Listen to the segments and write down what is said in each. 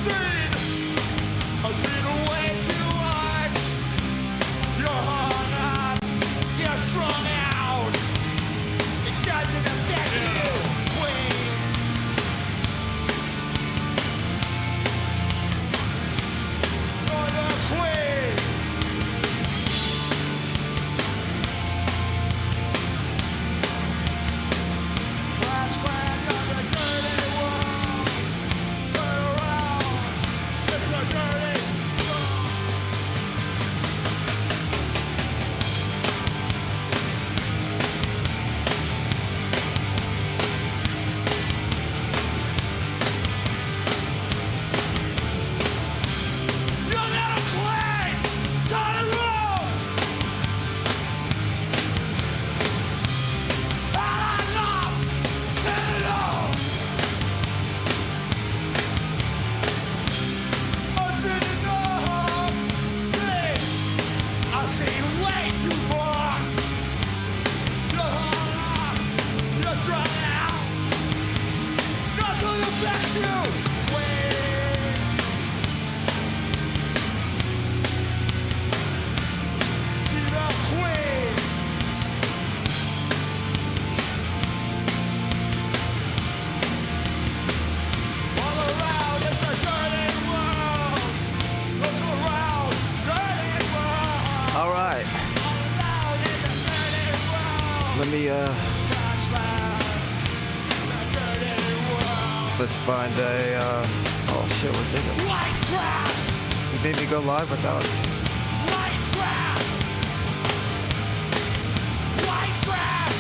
I've seen way too much. You're hung up, you're strung out. It doesn't affect you, queen. You're the queen. Last man of the dirty world. Turn around, it's a dirty world. You're not a queen. Turn around. Not enough. Sit alone. I've seen enough. Please. I've seen way too far. You're hung up. You're strung out. Nothing affects you. Wait. See the queen. All around, it's a dirty world. Look around, dirty world. All right, All around, it's a dirty world. let me Gosh, man, the dirty world. let's find a oh shit, what did it? White trash, You made me go live without. white trash, white trash.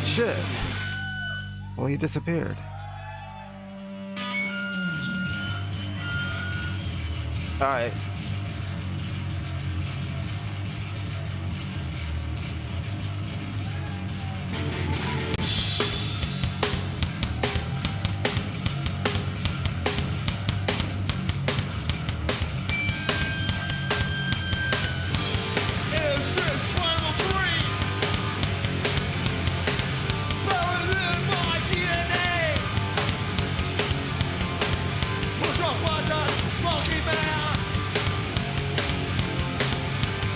Shit. Well, he disappeared. All right. Is this primal greed? Buried in my DNA. Push a button, monkey man.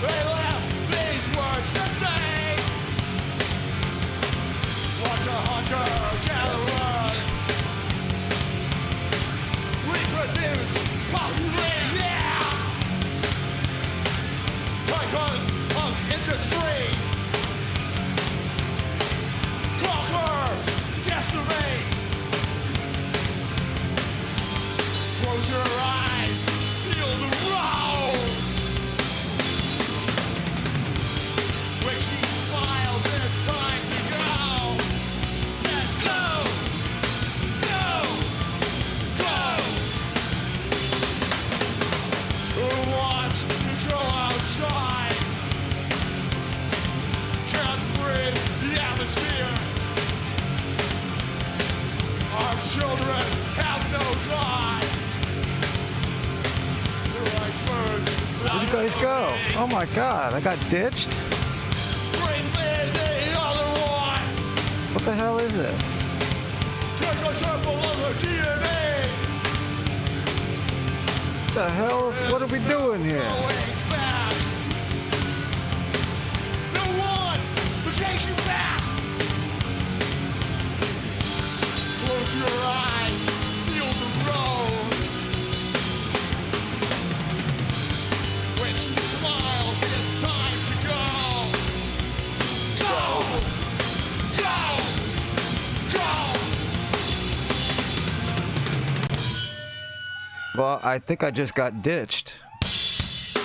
They left these words to say. Watch a hunter gatherer. Reproduce, populate, yeah. Icons of industry. Conquer, decimate. Close your eyes, feel the road. When she smiles, it's time to go. Let's go, go, go. Who wants to go outside? Can't breathe the atmosphere. Our children have no God. They're like birds. Where'd you guys go? Oh my god, I got ditched? Bring me the other one. What the hell is this? Take a sample of her DNA. What the hell? What are we doing here? Going back. No one will take you back. Close your eyes, feel the road. When she smiles, it's time to go. Go, go, go. Well, I think I just got ditched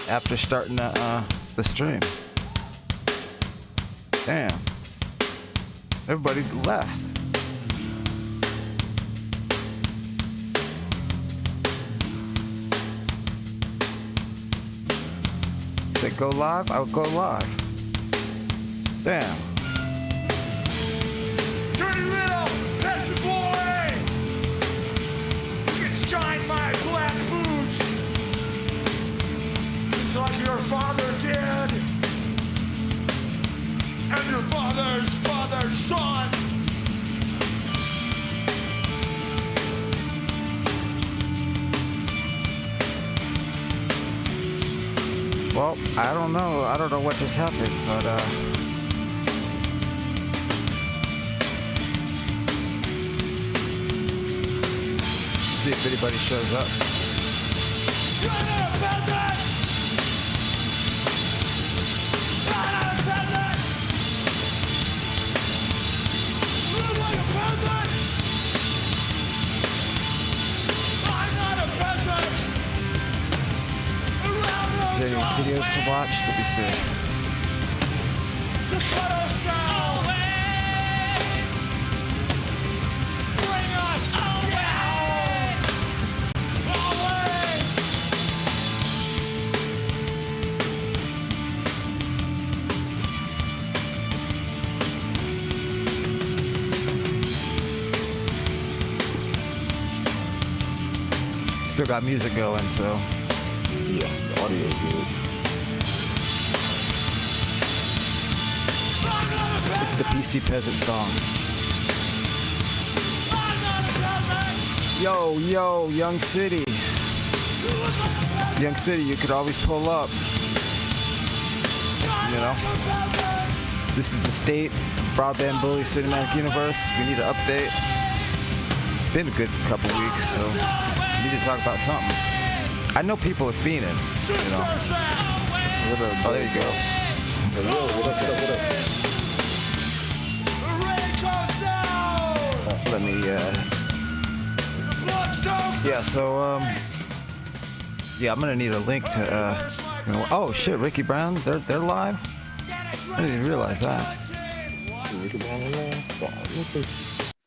after starting the stream. Damn. Everybody left. Said go live, I'll go live. Damn. Dirty little peasant boy. You can shine my black boots just like your father did. And your father's father's son. Well, I don't know. I don't know what just happened, but see if anybody shows up. You're not a peasant! You're not a peasant! Live like a peasant! I'm not a peasant! Around Is there any videos to watch? That'd be sick. to shut us down! Bring us down! Always! Still got music going, so Yeah, the audio is good. I'm not a peasant! it's the PC Peasant song. I'm not a peasant! Yo, yo, Young City. You look like a peasant! Young City, you could always pull up. You know? This is the state broadband bully cinematic universe. We need an update. It's been a good couple weeks, so we need to talk about something. I know people are fiending, you know. Oh, there you go. Hey, yo, what up? Let me, yeah, so, yeah, I'm gonna need a link to, you know, oh shit, Ricky Brown, they're live? I didn't even realize that. Ricky Brown alone?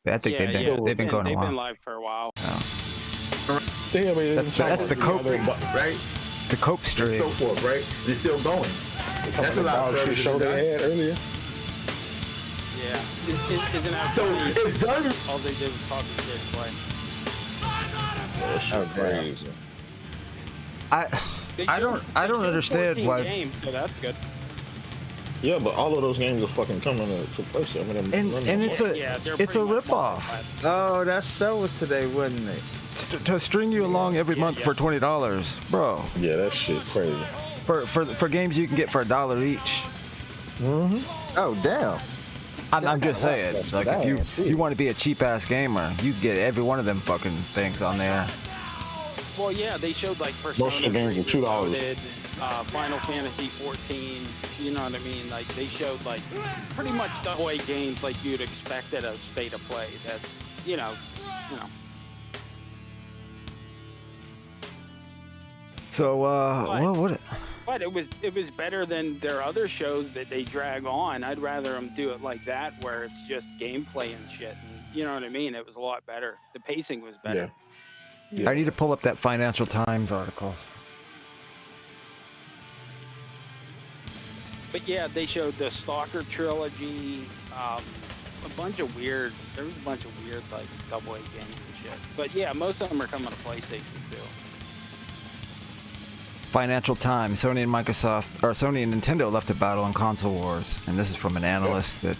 I think they've been going a They've while. been live for a while. Damn, man, That's the cope, Right? the cope stream. So forth, right? They're still going. That's a lot of the show they had earlier. Yeah. Isn't that So funny? it's done. All they did was talk and shit play. That shit crazy. I They don't showed understand 14 why. games, so that's good. Yeah, but all of those games are fucking coming to place. I mean, And it's a Yeah, they're it's a pretty much ripoff. multiplied. Oh, that show was today, wasn't it? To string you along every month for $20, bro. yeah, that shit crazy. For games you can get for $1 each. Oh, damn. I'm just saying, like if you want to be a cheap ass gamer, you get every one of them fucking things on there. Well, yeah, they showed like Persona Most of the games 3 are $2. Reloaded, Final Fantasy 14. You know what I mean? Like they showed like pretty much the whole games like you'd expect at a state of play. That you know. So what? But it was better than their other shows that they drag on. I'd rather them do it like that, where it's just gameplay and shit. And you know what I mean? It was a lot better. The pacing was better. Yeah. I need to pull up that Financial Times article. But yeah, they showed the Stalker trilogy, a bunch of weird. There was a bunch of weird like double A games and shit. But yeah, most of them are coming to PlayStation too. Financial Times, Sony and Nintendo left a battle in console wars, and this is from an analyst that.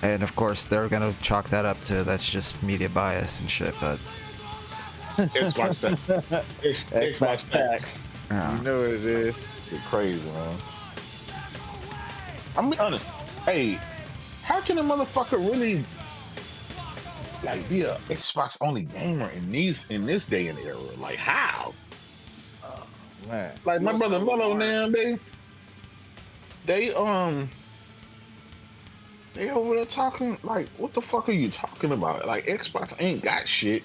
And of course, they're gonna chalk that up to that's just media bias and shit, but. Xbox Xbox tax. Yeah. You know what it is. It's crazy, man. I'm be honest. Hey, how can a motherfucker really like be a Xbox only gamer in this day and era? Like how? Man. Like my Most brother of them Mello are. now, they over there talking like, what the fuck are you talking about? Like Xbox ain't got shit.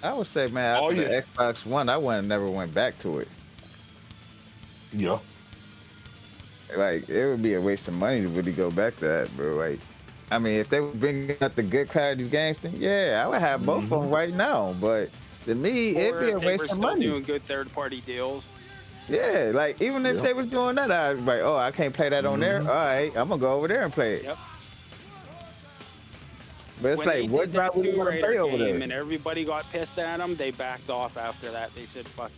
I would say, man, after Oh, the yeah. Xbox One, I never went back to it. Yeah. Like, it would be a waste of money to really go back to that, bro. Like, I mean, if they were bringing out the good quality games, then yeah, I would have both of them right now. But to me, Or it'd be a if they were waste of still money. doing good third-party deals. Yeah, like even if Yeah. they was doing that, I'd be like, oh, I can't play that on there. All right, I'm gonna go over there and play it. Yep. But it's When they like, what did the drive would you Tomb want to Raider play over game there? and everybody got pissed at them, they backed off after that. They said, fuck.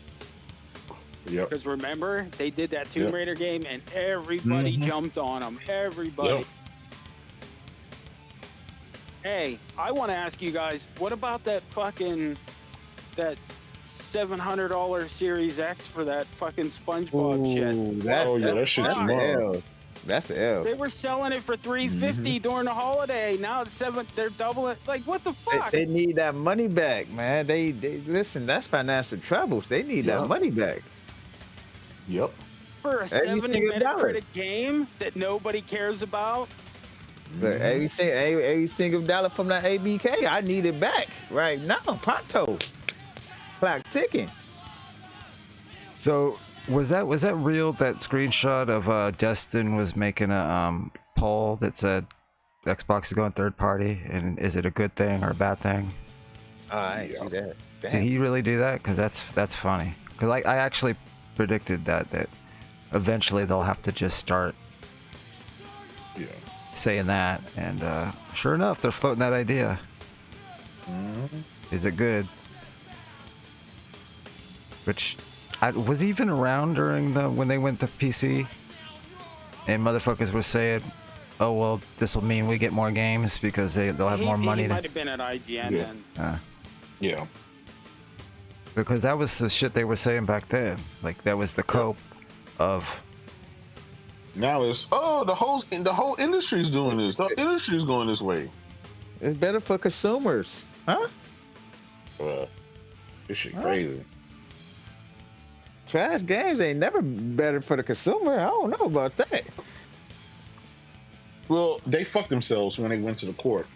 Yep. Because remember, they did that Tomb Yep. Raider game and everybody jumped on them. Everybody. Yep. Hey, I want to ask you guys, what about that fucking, that $700 Series X for that fucking SpongeBob shit. Ooh, that's that shit's that's mud. the L. That's the L. They were selling it for $350 during the holiday. Now it's they're doubling. Like, what the fuck? They need that money back, man. They listen. That's financial troubles. They need that money back. Yep. For a 70-minute credit game that nobody cares about. But every single dollar from that ABK, I need it back right now, pronto. Clock ticking. So was that real? That screenshot of Destin was making a poll that said Xbox is going third party, and is it a good thing or a bad thing? I see that. Damn. Did he really do that? Because that's funny. Because I actually predicted that eventually they'll have to just start saying that, and sure enough, they're floating that idea. Is it good? Which was even around during when they went to PC, and motherfuckers were saying, "Oh well, this will mean we get more games because they'll have more money." He might have been at IGN then. Yeah. Because that was the shit they were saying back then. Like that was the cope of. Now it's the whole industry's doing this. The industry's going this way. It's better for consumers, huh? This shit crazy. Trash games ain't never better for the consumer. I don't know about that. Well, they fucked themselves when they went to the court.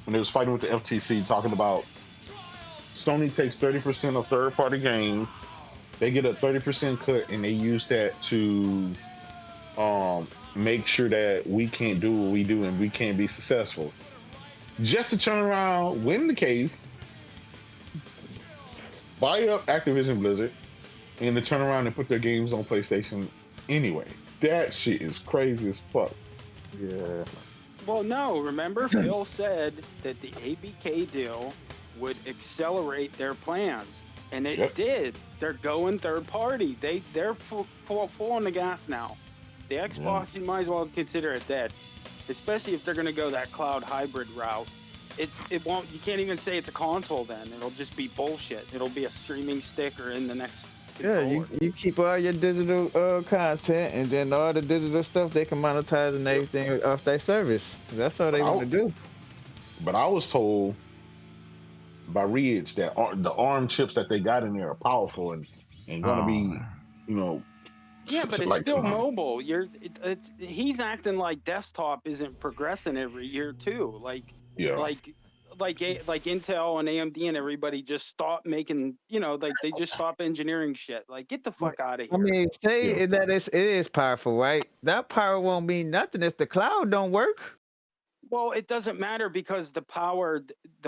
When they was fighting with the FTC, talking about Sony takes 30% of third-party games. They get a 30% cut, and they use that to make sure that we can't do what we do and we can't be successful. Just to turn around, win the case, buy up Activision Blizzard, and to turn around and put their games on PlayStation anyway. That shit is crazy as fuck. Yeah. Well, no, remember Phil said that the ABK deal would accelerate their plans, and it did. They're going third party. They're full on the gas now. The Xbox, you might as well consider it dead, especially if they're going to go that cloud hybrid route. It won't. You can't even say it's a console then. It'll just be bullshit. It'll be a streaming stick or in the next. Yeah, you keep all your digital content, and then all the digital stuff they can monetize and everything off their service. That's all they want to do. But I was told by Ridge that the ARM chips that they got in there are powerful and going to be, Yeah, but it's still mobile. He's acting like desktop isn't progressing every year too. Like Intel and AMD and everybody just stopped making, they just stopped engineering shit. Like, get the fuck out of here. I mean, that it is powerful, right? That power won't mean nothing if the cloud don't work. Well, it doesn't matter because the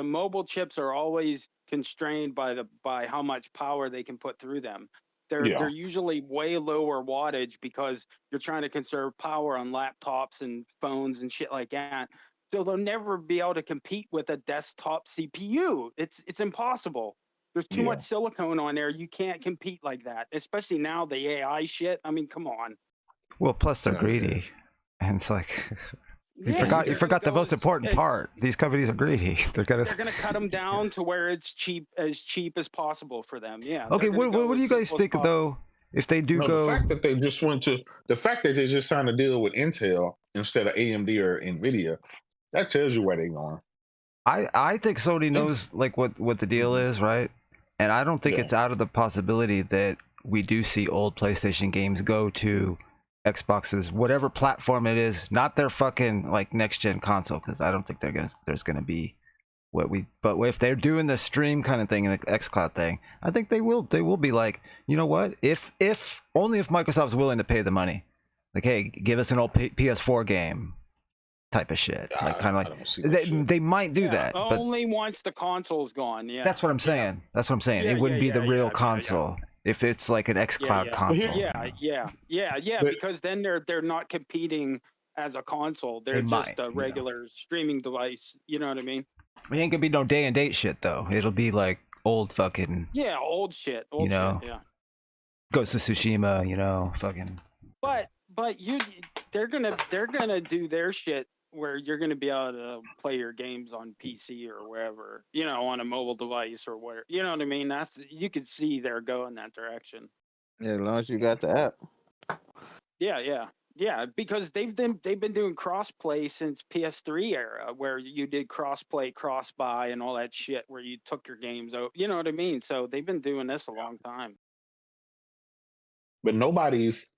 mobile chips are always constrained by how much power they can put through them. They're usually way lower wattage because you're trying to conserve power on laptops and phones and shit like that. So they'll never be able to compete with a desktop CPU. It's impossible. There's too much silicone on there. You can't compete like that, especially now the AI shit. I mean, come on. Well, plus they're greedy, and it's like you forgot the most important part. These companies are greedy. They're gonna cut them down to where it's cheap as possible for them. Yeah. Okay. What do you guys think though? If they do go, the fact that they just signed a deal with Intel instead of AMD or Nvidia. That tells you where they're going. I think Sony knows like what the deal is, right? And I don't think it's out of the possibility that we do see old PlayStation games go to Xbox's whatever platform it is, not their fucking like next gen console, because I don't think there's gonna be but if they're doing the stream kind of thing and the xCloud thing, I think they will be like, you know what, if only if Microsoft's willing to pay the money, like, hey, give us an old PS4 game type of shit, like kind of like they might do that, but only once the console's gone. Yeah, that's what I'm saying. That's what I'm saying. It wouldn't be the real console if it's like an xCloud console. Yeah. Because then they're not competing as a console. They're just a regular streaming device. You know what I mean? It ain't gonna be no day and date shit though. It'll be like old fucking old shit. Shit, Ghost of Tsushima. Fucking. But they're gonna do their shit where you're going to be able to play your games on PC or wherever, you know, on a mobile device or where, you know what I mean? That's, you could see they're going that direction. Yeah, as long as you got the app. Yeah, because they've been doing crossplay since PS3 era, where you did crossplay, cross buy, and all that shit, where you took your games out. You know what I mean? So they've been doing this a long time. But here's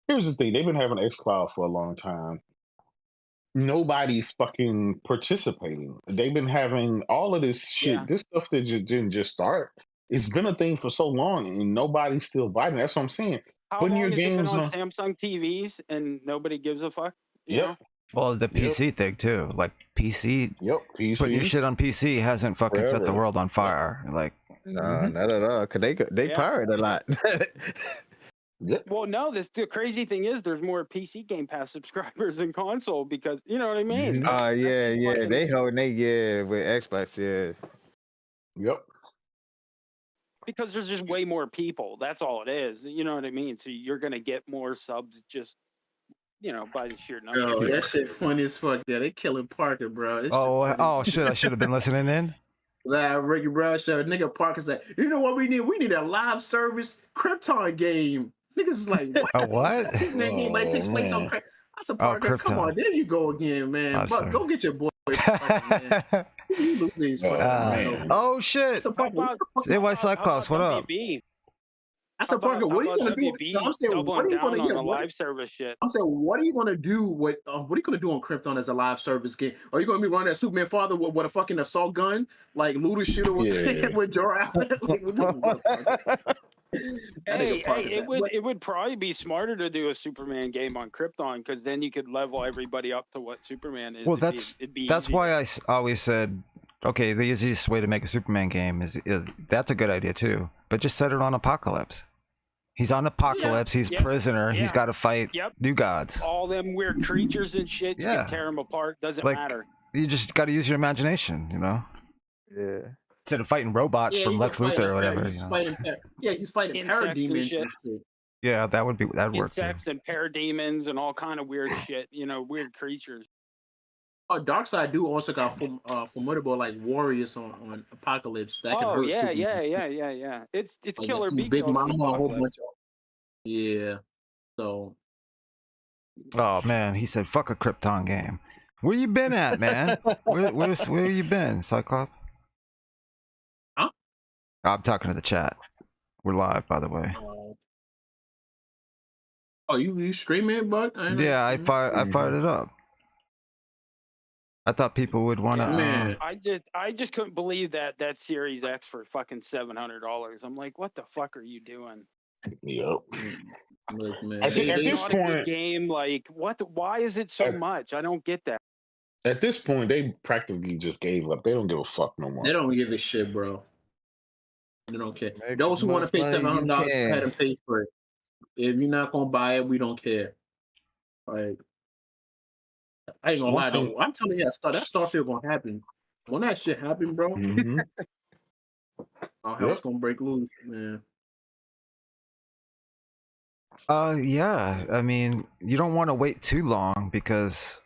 the thing: they've been having xCloud for a long time. Nobody's fucking participating. They've been having all of this shit. Yeah. This stuff that didn't just start. It's been a thing for so long, and nobody's still biting. That's what I'm saying. How Putting long your has it been games on Samsung TVs and nobody gives a fuck? You know? Well, the PC thing too. Like PC. PC. Putting your shit on PC hasn't fucking set the Forever. world on fire. Like, No, not at all. Cause they Yeah. pirate a lot. Well, no, the crazy thing is there's more PC Game Pass subscribers than console because, you know what I mean? Oh yeah, fucking- they holding with Xbox, yeah. Yep. Because there's just way more people. That's all it is. You know what I mean? So you're going to get more subs just, you know, by the sheer number. Yo, that shit funny as fuck. Yeah, they killing Parker, bro. oh shit! I should have been listening in. That Ricky Brown show, nigga Parker said, you know what we need? We need a live service Krypton game. Niggas is like, what? A what? Superman game, but it takes place on Krypton. I said, Parker, come Krypton. on, there you go again, man. But go get your boy. Parker, man. You lose these fucking Oh shit! Hey, White Cyclops, what up? WB? I said, Parker, what are you gonna do? WB I'm saying, what are you gonna on do? the live service shit? I'm saying, what are you gonna do with what are you gonna do on Krypton as a live service game? Are you gonna be running a Superman father with a fucking assault gun, like Luda shooter with Jor-El? Hey, it would probably be smarter to do a Superman game on Krypton because then you could level everybody up to what Superman is. Well, that's why I always said, okay, the easiest way to make a Superman game is that's a good idea too, but just set it on Apocalypse. He's on Apocalypse. He's prisoner. Yeah. He's got to fight new gods. All them weird creatures and shit. You can tear them apart. Doesn't matter. You just got to use your imagination, you know. Yeah. Instead of fighting robots from Lex Luthor or whatever. He's fighting parademons and shit. Yeah, that would work too. Insects and parademons and all kind of weird shit. You know, weird creatures. Oh, Darkseid do also got formidable like warriors on Apocalypse that can hurt. Yeah. It's like Killer Big Mama, a whole bunch of. Yeah. So. Oh man, he said, "Fuck a Krypton game." Where you been at, man? where you been, Cyclops? Huh? I'm talking to the chat. We're live, by the way. Oh, you streaming it, bud? Yeah, I fired it up. I thought people would want to. I just couldn't believe that Series X for fucking $700. I'm like, what the fuck are you doing? Yep. Look, man. I think at this point, game, like, what? Why is it so much? I don't get that. At this point, they practically just gave up. They don't give a fuck no more. They don't give a shit, bro. They don't care. Those who want to pay $700 go ahead and pay for it. If you're not gonna buy it, we don't care. Like, I ain't gonna lie though. I'm telling you, that Starfield gonna happen. When that shit happen, bro, our house gonna break loose, man. Yeah. I mean, you don't want to wait too long because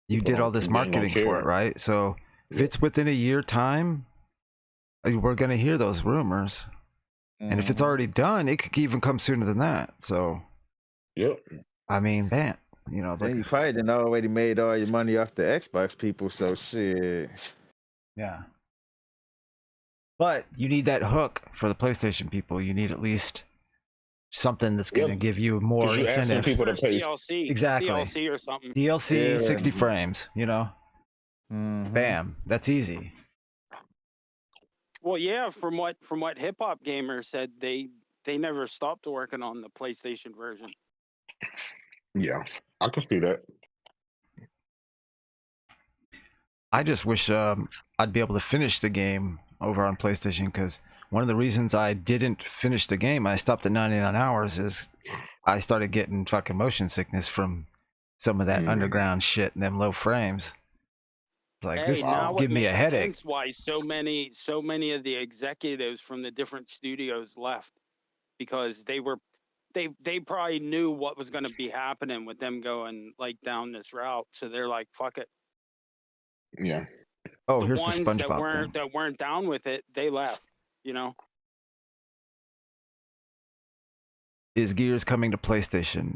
you did all this marketing for it, right? So if it's within a year time, we're gonna hear those rumors. And if it's already done, it could even come sooner than that. So, I mean, man, you know, then you probably done already made all your money off the Xbox people. So shit. Yeah. But you need that hook for the PlayStation people. You need at least something that's going to give you more incentive. People to pay. DLC, exactly. DLC or something. DLC, 60 frames. You know. Bam. That's easy. Well, yeah, from what Hip Hop Gamer said, they never stopped working on the PlayStation version. Yeah, I can see that. I just wish I'd be able to finish the game over on PlayStation, because one of the reasons I didn't finish the game, I stopped at 99 hours, is I started getting fucking motion sickness from some of that underground shit and them low frames. Like, this give me a headache. That's why so many of the executives from the different studios left, because they were they probably knew what was going to be happening with them going like down this route, so they're like, "Fuck it." Yeah. Oh, The here's the ones SpongeBob thing. that weren't down with it, they left. You know. Is Gears coming to PlayStation?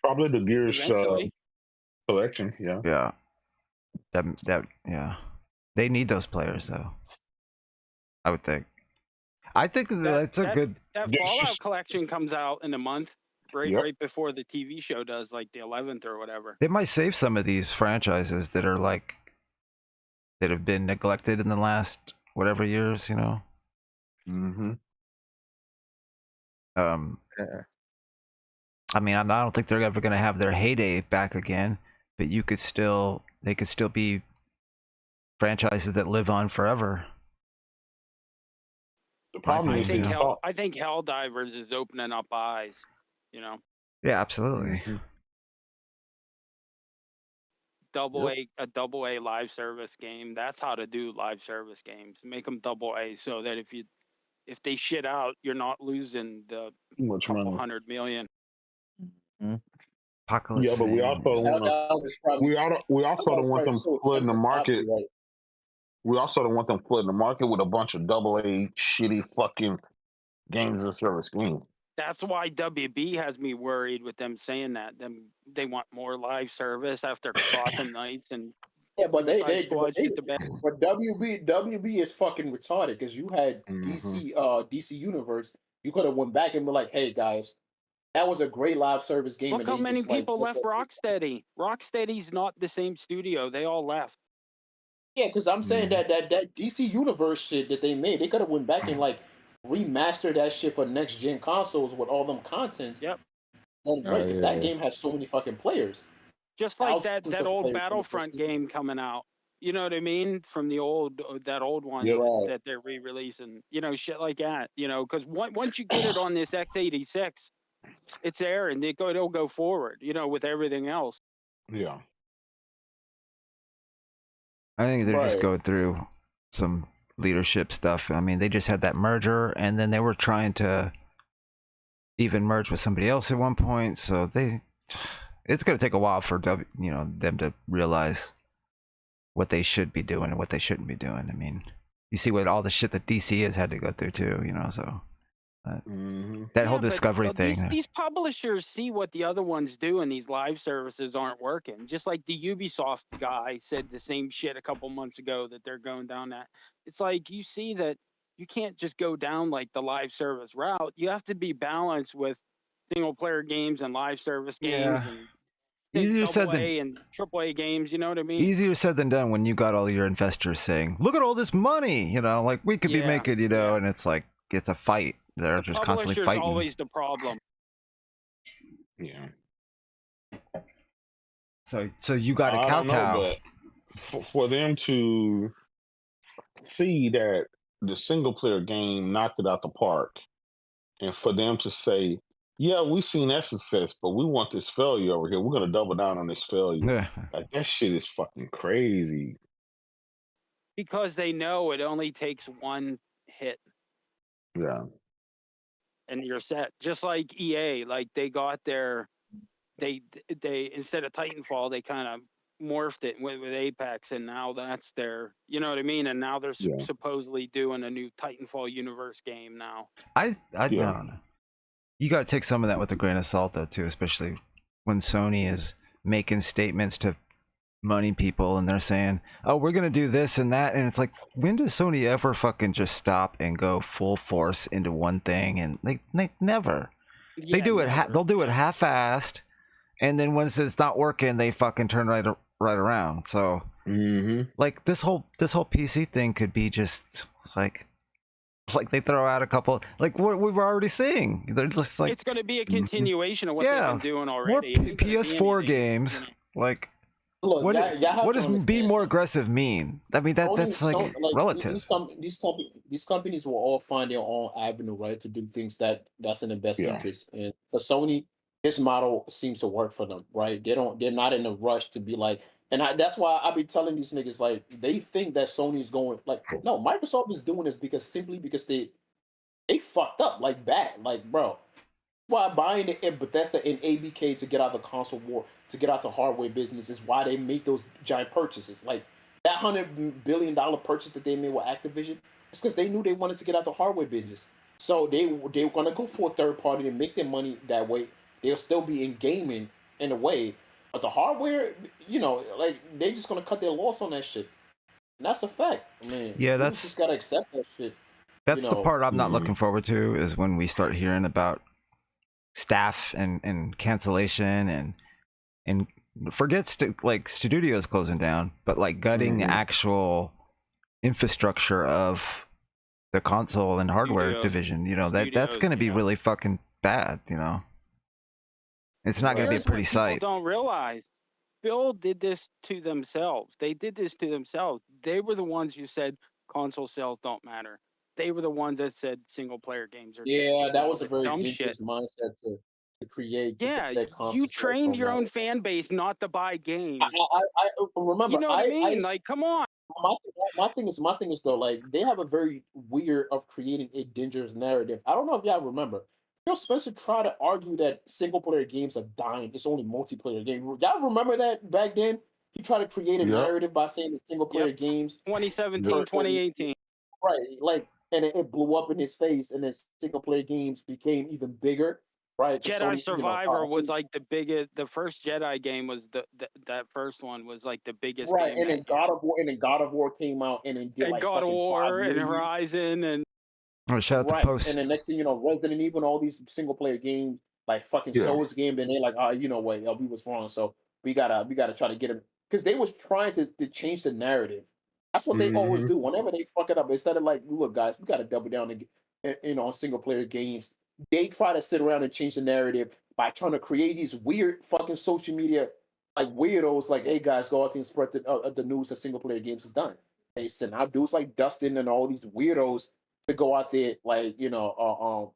Probably the Gears Eventually. collection. Yeah. Yeah. Yeah. They need those players though. I would think. I think that's a good. That There's Fallout just- collection comes out in a month, right? Yep. Right before the TV show does, like the 11th or whatever. They might save some of these franchises that are like that have been neglected in the last whatever years, you know. Mm-hmm. Yeah. I mean, I don't think they're ever going to have their heyday back again, but they could still be franchises that live on forever. The problem I is, think I think Helldivers is opening up eyes, you know. Yeah, absolutely. Mhm. A double A live service game. That's how to do live service games. Make them double A so that if they shit out, you're not losing the too much couple money. 100 million. Apocalypse. Yeah, but we also don't want them flooding the market. We also don't want them flooding the market with a bunch of double A shitty fucking games as a service games. That's why WB has me worried with them saying that. They want more live service after Gotham Knights and Yeah, but but WB is fucking retarded because you had DC Universe. You could have went back and been like, hey guys, that was a great live service game. Look and how they many just, like, people left Rocksteady. Rocksteady's not the same studio. They all left. Yeah, because I'm saying that DC Universe shit that they made, they could have went back and like remastered that shit for next gen consoles with all them content. Yep. And great, because that game has so many fucking players. Just like that Thousands of old players Battlefront game coming out. You know what I mean? From the old that old one Yep. that they're re-releasing. You know, shit like that. You know, because once you get it on this x86, it's there and it'll go forward. You know, with everything else. Yeah. I think they're just Right. going through some leadership stuff. I mean, they just had that merger, and then they were trying to even merge with somebody else at one point. So it's going to take a while for them to realize what they should be doing and what they shouldn't be doing. I mean, you see what all the shit that DC has had to go through too, you know. So that whole Discovery thing. These publishers see what the other ones do, and these live services aren't working. Just like the Ubisoft guy said the same shit a couple months ago that they're going down that. It's like you see that you can't just go down like the live service route. You have to be balanced with single player games and live service games and easier said than and AAA games. You know what I mean? Easier said than done when you got all your investors saying, "Look at all this money," you know, like we could be making, you know, and it's like it's a fight. They're just constantly fighting. Always the problem. Yeah. So you got to kowtow. But for them to see that the single player game knocked it out the park, and for them to say, "Yeah, we've seen that success, but we want this failure over here. We're gonna double down on this failure." Yeah. Like that shit is fucking crazy. Because they know it only takes one hit. Yeah. And you're set. Just like EA, like they got their, they instead of Titanfall, they kind of morphed it with Apex, and now that's their, you know what I mean? And now they're supposedly doing a new Titanfall universe game now. I don't know. You got to take some of that with a grain of salt, though, too, especially when Sony is making statements to money people and they're saying, "Oh, we're gonna do this and that," and it's like, when does Sony ever fucking just stop and go full force into one thing? And they never. They do it. They'll do it half-assed, and then once it's not working, they fucking turn right around. So, like this whole PC thing could be just like they throw out a couple, like what we were already seeing. They're just like, it's going to be a continuation of what they've been doing already. More PS4 games, like. Look, what does be more aggressive mean? I mean that's like relative. These companies will all find their own avenue, right, to do things that's in the best interest. And for Sony, this model seems to work for them, right? They're not in a rush to be like, and that's why I be telling these niggas, like, they think that Sony's going like, no, Microsoft is doing this because they fucked up like bad. Like, bro, why buying it in Bethesda and ABK to get out the console war, to get out the hardware business is why they make those giant purchases. Like that $100 billion purchase that they made with Activision, it's because they knew they wanted to get out the hardware business. So they were gonna go for a third party and make their money that way. They'll still be in gaming in a way, but the hardware, like they just gonna cut their loss on that shit. And that's a fact. I mean, yeah, people just gotta accept that shit. That's the part I'm not looking forward to, is when we start hearing about staff and cancellation and forget like studios closing down, but like gutting actual infrastructure of the console and hardware division. That's going to be really fucking bad. It's not going to be a pretty sight. People don't realize Bill did this to themselves. They did this to themselves. They were the ones who said console sales don't matter. They were the ones that said single player games are dead. That was a very dumb dangerous mindset to create. Yeah, you trained your own fan base not to buy games. I remember. You know what I mean? Like, come on. My thing is though, like they have a very weird of creating a dangerous narrative. I don't know if y'all remember. Phil Spencer tried to argue that single player games are dying. It's only multiplayer games. Y'all remember that back then? He tried to create a narrative by saying the single player games. 2017, 2018. Right, like, and it blew up in his face, and then single player games became even bigger. Right, Jedi Survivor was like the biggest. The first Jedi game was that first one was like the biggest. Right, game and then God of War came out, and then did like God of War and Horizon and. Oh, shout out to Post. And the next thing you know, Resident Evil and all these single player games, like fucking Souls game, and they're like, you know what, we was wrong, so we gotta try to get him, because they was trying to change the narrative. That's what they always do. Whenever they fuck it up, instead of like, look, guys, we gotta double down and on single player games. They try to sit around and change the narrative by trying to create these weird fucking social media like weirdos. Like, hey guys, go out there and spread the news that single player games is done. They send out dudes like Dustin and all these weirdos to go out there, like to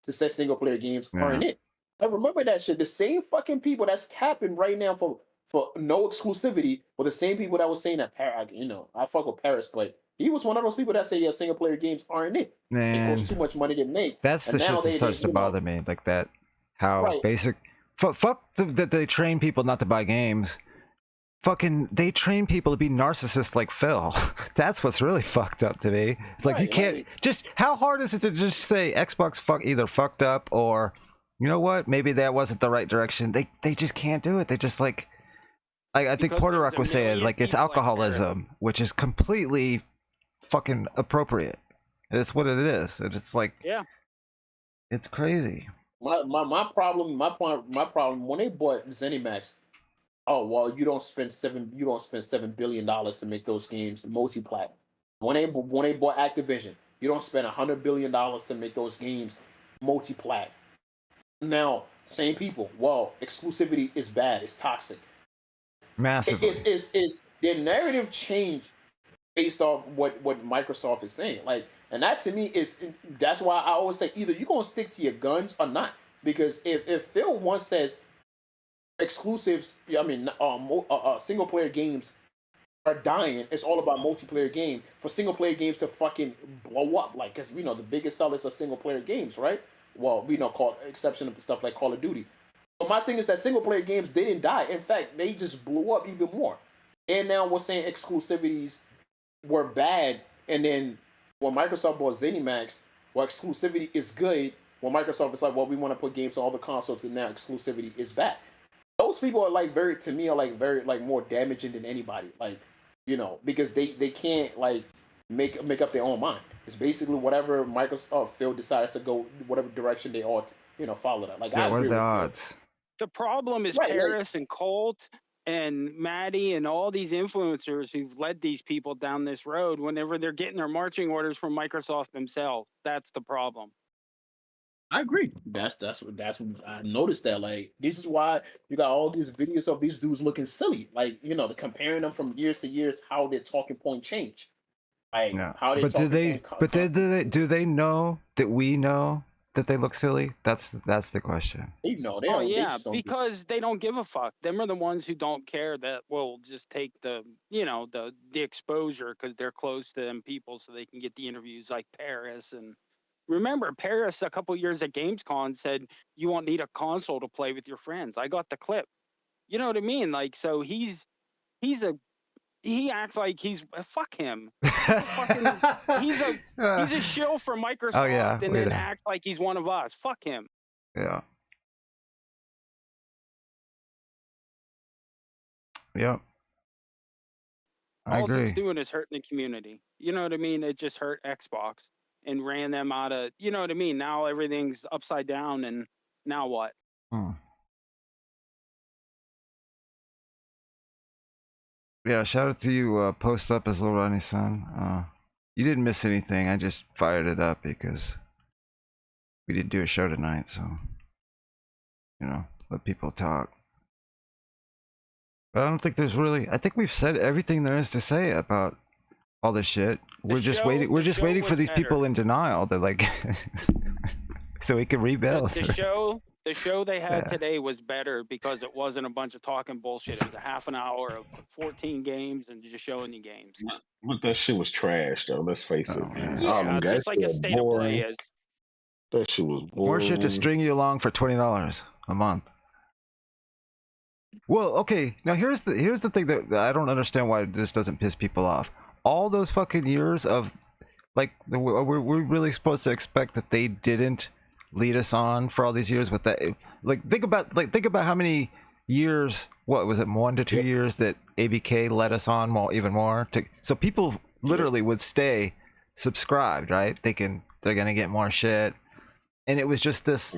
say single player games aren't it. I remember that shit. The same fucking people that's capping right now for no exclusivity were the same people that was saying that I fuck with Paris, but he was one of those people that say single player games aren't it. Man, it costs too much money to make. That's the shit that starts to bother me. Like that, how basic. Fuck that they train people not to buy games. Fucking, they train people to be narcissists like Phil. That's what's really fucked up to me. It's like, you can't just. How hard is it to just say Xbox either fucked up, or you know what? Maybe that wasn't the right direction. They just can't do it. They just like I think Porter Rock was saying, like, it's alcoholism, which is completely fucking appropriate. It's what it is. And it's like, it's crazy. My problem when they bought ZeniMax. Oh well, you don't spend $7 billion to make those games multi-plat. When they bought Activision, you don't spend $100 billion to make those games multi-plat. Now, same people. Well, exclusivity is bad. It's toxic. Massively. It's their narrative change based off what Microsoft is saying. Like, and that to me that's why I always say either you're gonna stick to your guns or not. Because if Phil once says exclusives, single player games are dying, it's all about multiplayer game, for single player games to fucking blow up, like, because we know the biggest sellers are single player games, right? Well, we know, called exception of stuff like Call of Duty. But my thing is that single player games didn't die. In fact, they just blew up even more. And now we're saying exclusivities were bad, and then when Microsoft bought ZeniMax, well, exclusivity is good. When Microsoft is like, well, we want to put games on all the consoles, and now exclusivity is bad. Those people are like very more damaging than anybody, like, because they can't like make up their own mind. It's basically whatever Microsoft Phil decides to go, whatever direction they ought to, follow that. Like, what are the odds? The problem is Paris and Colt and Maddie and all these influencers who've led these people down this road whenever they're getting their marching orders from Microsoft themselves. That's the problem. I agree. That's what I noticed that. Like, this is why you got all these videos of these dudes looking silly. Like, the comparing them from years to years, how their talking point change. Like, how they. Do they know that we know that they look silly? That's the question. They know. Because they don't give a fuck. Them are the ones who don't care, that will just take the the exposure because they're close to them people, so they can get the interviews like Paris and remember Paris a couple years at Gamescom said you won't need a console to play with your friends. I got the clip. You know what I mean? Like, so he acts like fuck him. He's a shill for Microsoft, oh, yeah, and then acts like he's one of us. Fuck him. Yeah. Yep. I agree. All it's doing is hurting the community. You know what I mean? It just hurt Xbox and ran them out of, you know what I mean? Now everything's upside down, and now what? Yeah, shout out to you, Post Up as Little Ronnie's son. You didn't miss anything. I just fired it up because we didn't do a show tonight, so, you know, let people talk. But I don't think there's really, I think we've said everything there is to say about all this shit. We're just waiting for these people in denial that, like, so we can rebuild. The show they had today was better because it wasn't a bunch of talking bullshit. It was a half an hour of 14 games and just showing you games. But that shit was trash, though. Let's face it, man. Yeah, just like a state of play is. That shit was boring. More shit to string you along for $20 a month. Well, okay. Now here's the thing that I don't understand why this doesn't piss people off. All those fucking years of, like, we're really supposed to expect that they didn't lead us on for all these years with that. Like, think about how many years. What was it? 1 to 2 years that ABK led us on even more. So people literally would stay subscribed, right? They're gonna get more shit, and it was just this.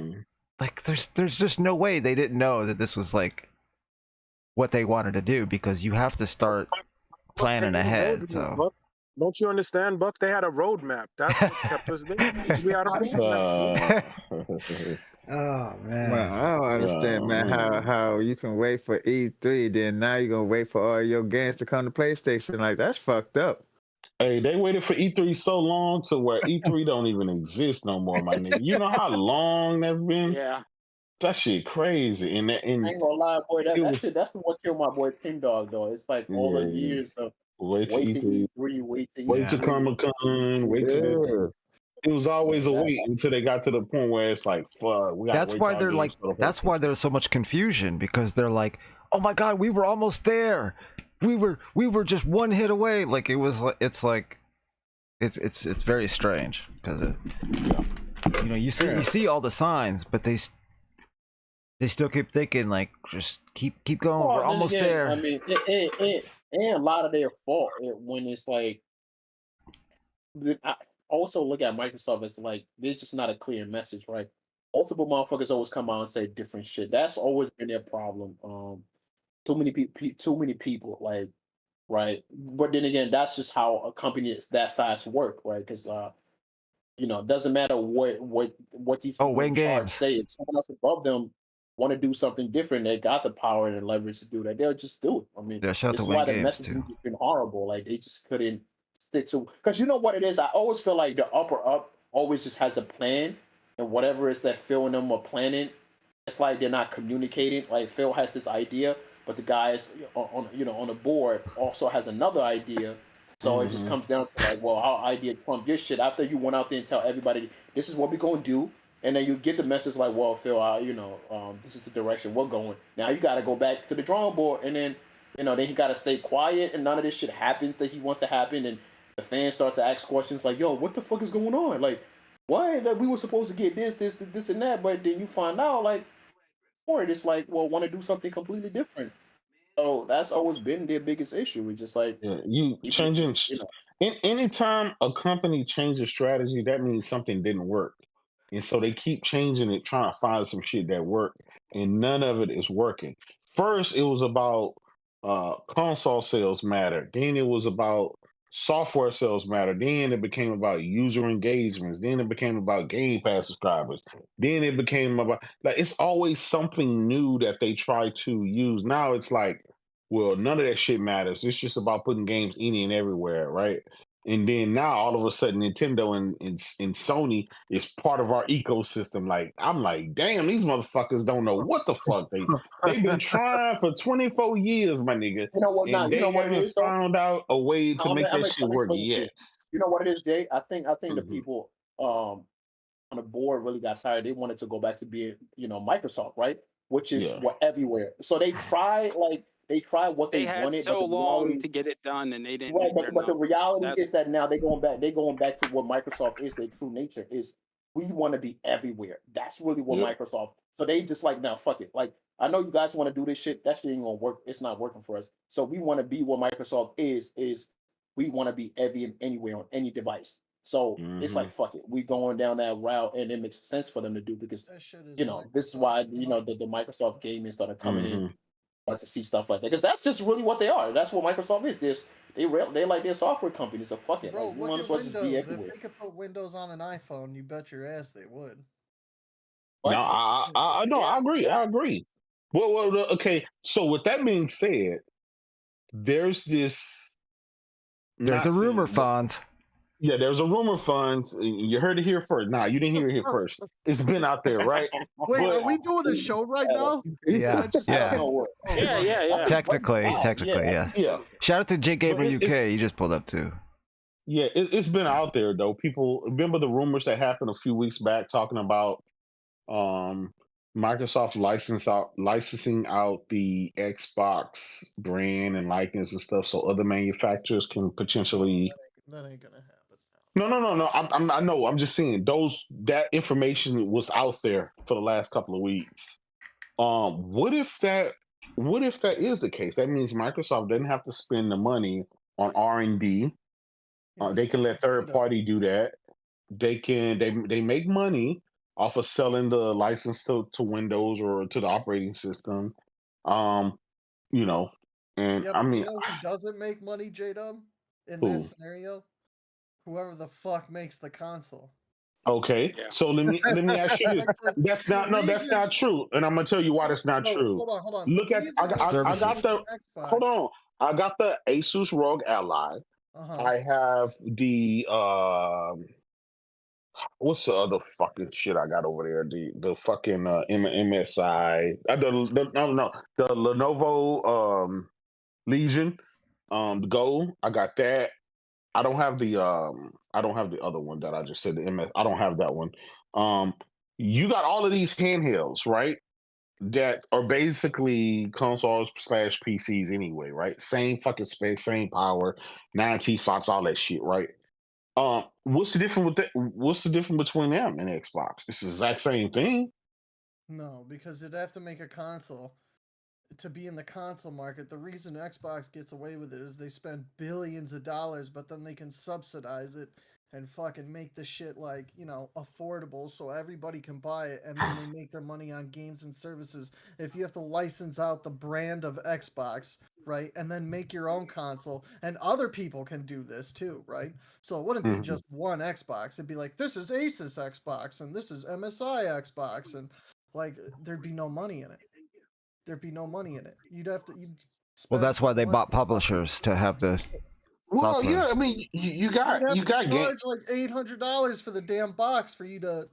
Like, there's just no way they didn't know that this was like what they wanted to do, because you have to start planning ahead. So don't you understand, Buck? They had a roadmap. That's what kept us there. We had a oh man. Well, I don't understand, man, how you can wait for E3, then now you're gonna wait for all your games to come to PlayStation. Like, that's fucked up. Hey, they waited for E3 so long to where E3 don't even exist no more, my nigga. You know how long that's been? Yeah. That shit crazy. And I ain't gonna lie, boy. That's the what killed my boy Ping Dog, though. It's like all the years of wait to E3, wait to Comic-Con, wait to. It was always a wait until they got to the point where it's like, fuck. That's why they're like. That's why there's so much confusion, because they're like, oh my god, we were almost there. We were just one hit away. Like, it was. It's like, it's very strange, because you know, you see all the signs, but they still keep thinking, like, just keep going. We're almost there. I mean, it a lot of their fault when it's like. I also look at Microsoft as like, there's just not a clear message, right? Multiple motherfuckers always come out and say different shit. That's always been their problem. Too many people, like, right? But then again, that's just how a company that size work, right? Because you know, it doesn't matter what these people in charge say. If someone else above them want to do something different, they got the power and the leverage to do that. They'll just do it. I mean, that's why the messaging has been horrible. Like, they just couldn't stick to, because you know what it is. I always feel like the upper up always just has a plan, and whatever it is that Phil and them are planning, it's like they're not communicating. Like, Phil has this idea, but the guys on the board also has another idea. So it just comes down to like, well, our idea trump your shit after you went out there and tell everybody this is what we're gonna do. And then you get the message like, well, Phil, this is the direction we're going. Now you got to go back to the drawing board, and then, then he got to stay quiet, and none of this shit happens that he wants to happen, and the fans start to ask questions like, yo, what the fuck is going on? Like, why that we were supposed to get this, and that, but then you find out, like, or it's like, well, want to do something completely different. So that's always been their biggest issue. It's just like, you changing. Anytime a company changes strategy, that means something didn't work. And so they keep changing it, trying to find some shit that worked, and none of it is working. First, it was about console sales matter. Then it was about software sales matter. Then it became about user engagements. Then it became about Game Pass subscribers. Then it became about, like, it's always something new that they try to use. Now it's like, well, none of that shit matters. It's just about putting games any and everywhere, right? And then now all of a sudden Nintendo and Sony is part of our ecosystem. Like, I'm like, damn, these motherfuckers don't know what the fuck they've been trying for 24 years, my nigga. You know what? And they haven't found out a way to make that shit work yet. You know what it is, Jay? I think the people on the board really got tired. They wanted to go back to being, Microsoft, right? Which is Yeah. what everywhere. So they tried what They they had wanted, so but the long reality, to get it done, and they didn't right? meet their But the numbers. reality That's is that now they're going back to what Microsoft is. Their true nature is we want to be everywhere. That's really what Yep. Microsoft. So they just like, now fuck it. Like, I know you guys want to do this shit. That shit ain't gonna work. It's not working for us. So we want to be what Microsoft is we want to be every and anywhere on any device. So it's like, fuck it. We going down that route, and it makes sense for them to do because That shit is this is why the Microsoft gaming started coming in to see stuff like that, because that's just really what they are. That's what Microsoft is. They like their software company. So fuck it. Bro, Like, you look might at as well just be Windows. everywhere. If they could put Windows on an iPhone, you bet your ass they would. No, I know. I agree. I agree. Well, okay. So with that being said, there's this. There's a rumor, Fonz. Yeah, there's a rumor, Fonz. You heard it here first. Nah, you didn't hear it here first. It's been out there, right? Wait, are we doing a show right now? Yeah, Yeah. Technically, yes. Yeah. Shout out to Jake Gamer UK. He just pulled up too. Yeah, it's been out there though. People remember the rumors that happened a few weeks back talking about Microsoft licensing out the Xbox brand and likeness and stuff, so other manufacturers can potentially. That ain't gonna happen. No. I know. I'm just saying that information was out there for the last couple of weeks. What if that is the case? That means Microsoft doesn't have to spend the money on R&D. They can let third party do that. They make money off of selling the license to Windows or to the operating system. And I mean, who doesn't make money, J-Dub, in who? this scenario? Whoever the fuck makes the console. Okay, so let me ask you this. That's not true, and I'm gonna tell you why that's not true. Hold on. Look at I got the Asus ROG Ally. I have the what's the other fucking shit I got over there? The fucking MSI. The Lenovo Legion Go. I got that. I don't have the other one that I just said, the MS. I don't have that one. You got all of these handhelds, right? That are basically consoles / PCs anyway, right? Same fucking specs, same power, 9T Fox, all that shit, right? What's the difference between them and Xbox? It's the exact same thing. No, because they'd have to make a console to be in the console market. The reason Xbox gets away with it is they spend billions of dollars, but then they can subsidize it and fucking make the shit affordable so everybody can buy it, and then they make their money on games and services. If you have to license out the brand of Xbox, right, and then make your own console, and other people can do this too, right? So it wouldn't be just one Xbox. It'd be like, this is Asus Xbox and this is MSI Xbox, and there'd be no money in it. There'd be no money in it. Well, that's why they bought publishers to have the. Well, software. yeah, I mean, you got charge like $800 for the damn box for you to.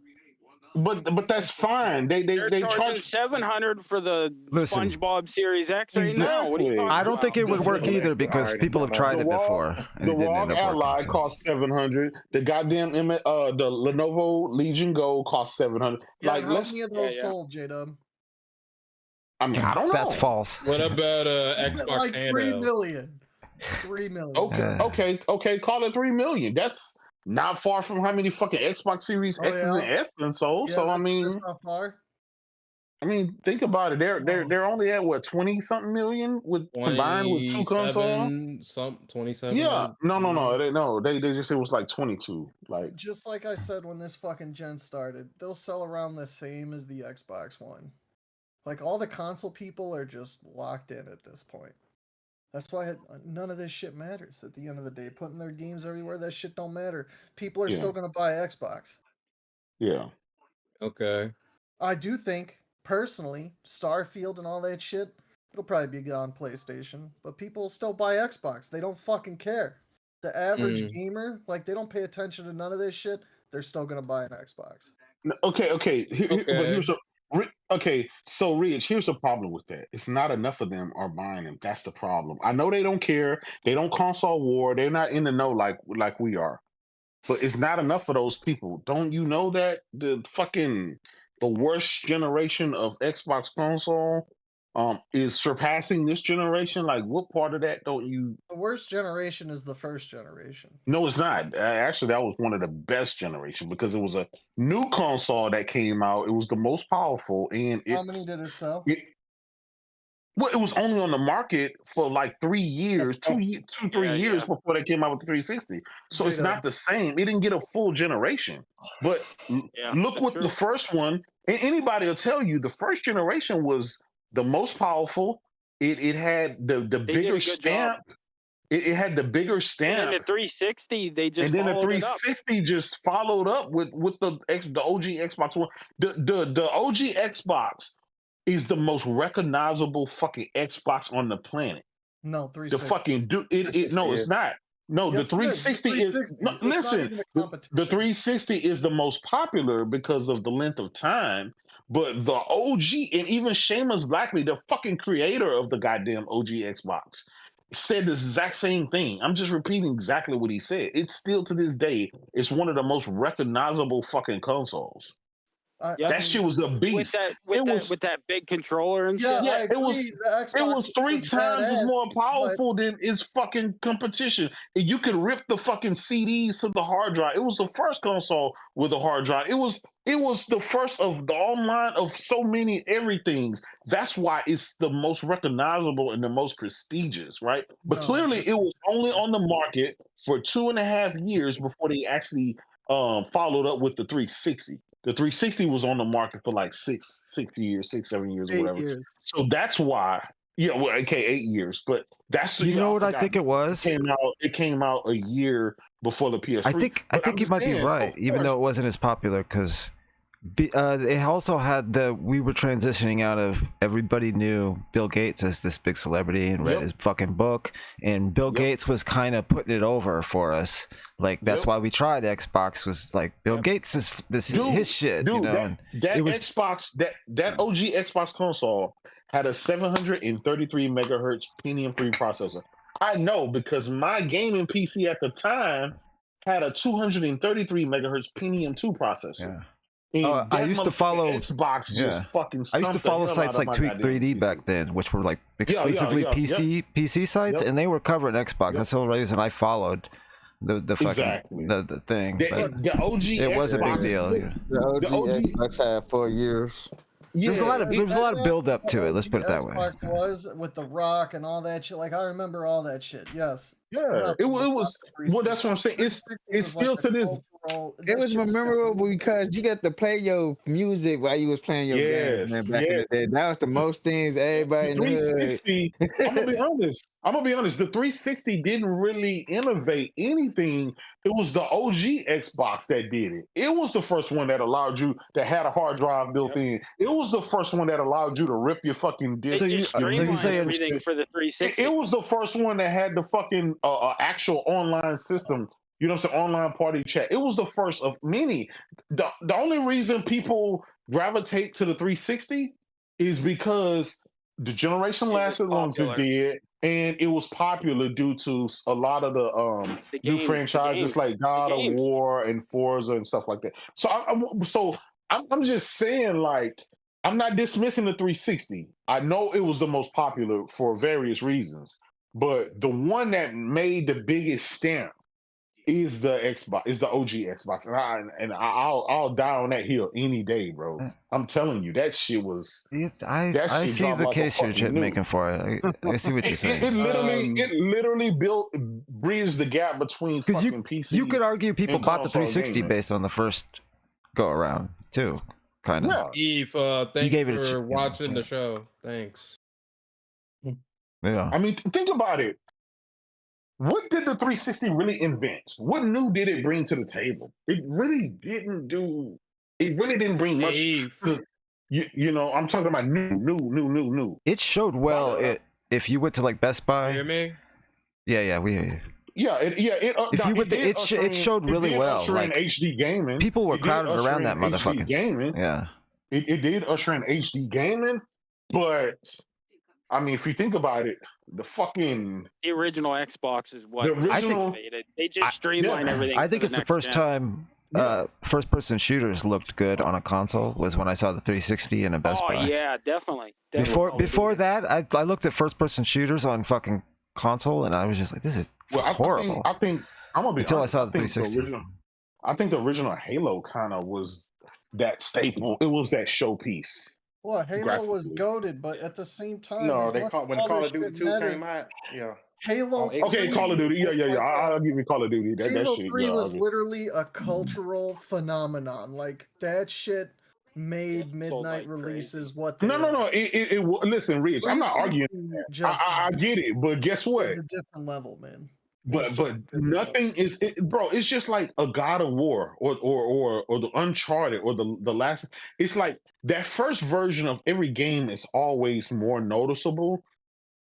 But that's fine. They charge $700 for the SpongeBob Series X right now. What are you talking I don't think it would work either because people have tried it before. The ROG Ally costs $700. The goddamn the Lenovo Legion Go costs $700. Yeah, how many of those sold, J-Dub? I mean, I don't know. That's false. What about Xbox like handheld? 3 million. 3 million. Okay. Call it 3 million. That's not far from how many fucking Xbox Series X's and S's sold. Yeah, so I that's mean, not far. I mean, think about it. They're only at what, 20-something million combined with two consoles. 27. Yeah, no. They just said it was like 22. Like, just like I said when this fucking gen started, they'll sell around the same as the Xbox One. Like, all the console people are just locked in at this point. That's why none of this shit matters at the end of the day. Putting their games everywhere, that shit don't matter. People are still going to buy Xbox. Yeah. Okay. I do think, personally, Starfield and all that shit, it'll probably be on PlayStation. But people still buy Xbox. They don't fucking care. The average gamer, they don't pay attention to none of this shit. They're still going to buy an Xbox. Okay. So Rich, here's the problem with that. It's not enough of them are buying them. That's the problem. I know they don't care. They don't console war. They're not in the know like we are. but it's not enough for those people. Don't you know that the worst generation of Xbox console is surpassing this generation? Like, what part of that don't you? The worst generation is the first generation. No, it's not. Actually, that was one of the best generation because it was a new console that came out. It was the most powerful, and How many did it sell? Well, it was only on the market for like 3 years, 3 years before they came out with the 360. So it's not the same. It didn't get a full generation. But look what the first one, and anybody will tell you, the first generation was the most powerful. It had the bigger stamp. It had the bigger stamp. And then the 360, they just and then the followed it up. 360 just followed up with the OG Xbox One. The OG Xbox is the most recognizable fucking Xbox on the planet. No, 360. The fucking no, it's not. No, Yes, the 360 is no, listen. The 360 is the most popular because of the length of time. But the OG and even Seamus Blackley, the fucking creator of the goddamn OG Xbox, said the exact same thing. I'm just repeating exactly what he said. It's still to this day, it's one of the most recognizable fucking consoles. That shit was a beast. With that big controller and shit. Yeah, it was 3 times as more powerful than its fucking competition. And you could rip the fucking CDs to the hard drive. It was the first console with a hard drive. It was the first of the online of so many everythings. That's why it's the most recognizable and the most prestigious, right? But clearly it was only on the market for 2.5 years before they actually followed up with the 360. The 360 was on the market for like 7 years, or whatever. 8 years. So that's why, 8 years. But that's you know what I think it was. It came out a year before the PS3. I think you might be right, even though it wasn't as popular because it also had we were transitioning out of everybody knew Bill Gates as this big celebrity and read his fucking book, and Bill Gates was kind of putting it over for us. Like that's why we tried Xbox, was like Bill Gates is his shit. Dude, you know? that Xbox, that OG Xbox console had a 733 megahertz Pentium 3 processor. I know because my gaming PC at the time had a 233 megahertz Pentium 2 processor. Yeah. I used to follow Xbox. Just fucking I used to follow sites like Tweak 3D back then, which were like exclusively PC sites, and they were covering Xbox. That's the only reason I followed the fucking the thing. The OG it was a big deal. The OG Xbox had 4 years. There was a lot of build up to it. Let's put it that way. Xbox was with the Rock and all that shit. Like I remember all that shit. Yes. Yeah, it was. Well, that's what I'm saying. It's still to this. It was memorable because you got to play your music while you was playing your game. Man, back in the day, that was the most things everybody. 360. I'm gonna be honest. The 360 didn't really innovate anything. It was the OG Xbox that did it. It was the first one that allowed you that had a hard drive built in. It was the first one that allowed you to rip your fucking disc. So you say everything for the 360. It was the first one that had the fucking actual online system. You know what I'm saying? Online party chat. It was the first of many. The only reason people gravitate to the 360 is because the generation lasted as long as it did, and it was popular due to a lot of the new franchises like God of War and Forza and stuff like that. So I'm just saying, like, I'm not dismissing the 360. I know it was the most popular for various reasons, but the one that made the biggest stamp is the Xbox, is the OG Xbox, and I'll die on that hill any day, bro. I'm telling you, that shit was. I see the case you're making for it. I see what you're saying. It literally bridged the gap between fucking PC. You could argue people bought the 360 based on the first go around too, kind of. Yeah. Eve, thank you for watching the show. Thanks. Yeah. I mean, think about it. What did the 360 really invent? What new did it bring to the table? It really didn't bring much. You know, I'm talking about new. It showed well. If you went to like Best Buy. You hear me? Yeah, we hear you. It showed really well. Like HD gaming, people were crowded around that motherfucker. Gaming. Yeah, it did usher in HD gaming, but I mean, if you think about it, the original Xbox is what the original. They just streamline everything. I think it's the first time first-person shooters looked good on a console was when I saw the 360 in a Best Buy. Oh yeah, definitely. Before that, I looked at first-person shooters on fucking console, and I was just like, this is horrible. I think I'm gonna be until honest, I saw the 360. I think the original Halo kind of was that staple. It was that showpiece. Well, Halo was goated, but at the same time, no, when Call of Duty 2 came out, yeah. Halo. Okay, Call of Duty. Yeah. I'll give you Call of Duty. Halo that shit, 3 was literally a cultural phenomenon. Like that shit made midnight releases what they No. It listen, Rich. I'm not arguing. I get it, but guess what? It's a different level, man. But nothing is, bro. It's just like a God of War or the Uncharted or the last. It's like that first version of every game is always more noticeable,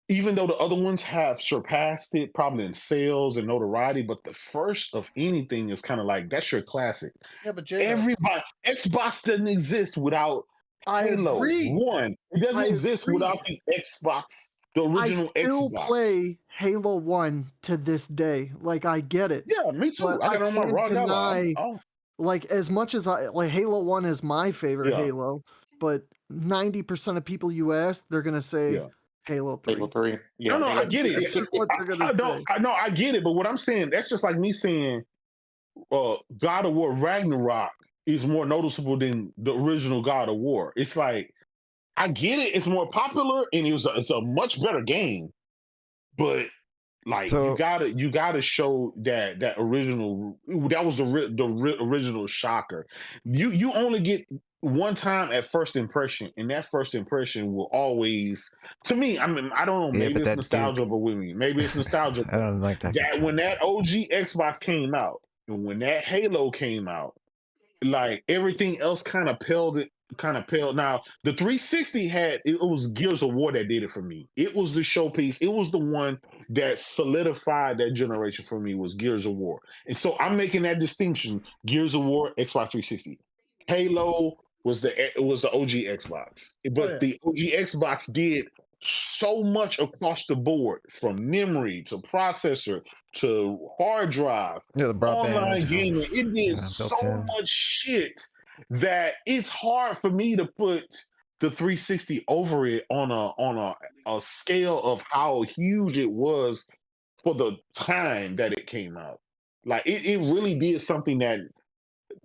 even though the other ones have surpassed it, probably in sales and notoriety. But the first of anything is kind of like that's your classic. Yeah, but everybody, Xbox doesn't exist without Halo 1. It doesn't exist without the Xbox. The original I still Xbox. play Halo 1 to this day. Like, I get it. Yeah, me too. But I got it on my raw deny, like, as much as Halo 1 is my favorite Halo, but 90% of people you ask, they're going to say Halo 3. Halo 3. Yeah. No, I get it. It's just what they're going to say. I get it. But what I'm saying, that's just like me saying God of War Ragnarok is more noticeable than the original God of War. It's like, I get it. It's more popular, and it's a much better game. But like, you gotta show that original. That was the original shocker. You only get one time at first impression, and that first impression will always, to me. I mean, I don't know. Maybe it's nostalgia, but with me, maybe it's nostalgia. I don't like that. That when that OG Xbox came out, and when that Halo came out, like everything else kind of paled. Now the 360 it was Gears of War that did it for me. It was the showpiece. It was the one that solidified that generation for me, was Gears of War. And so I'm making that distinction. Gears of War, Xbox 360. Halo was the OG Xbox. But the OG Xbox did so much across the board, from memory to processor to hard drive, the broadband, online gaming. It did so much shit that it's hard for me to put the 360 over it on a scale of how huge it was for the time that it came out. Like it really did something that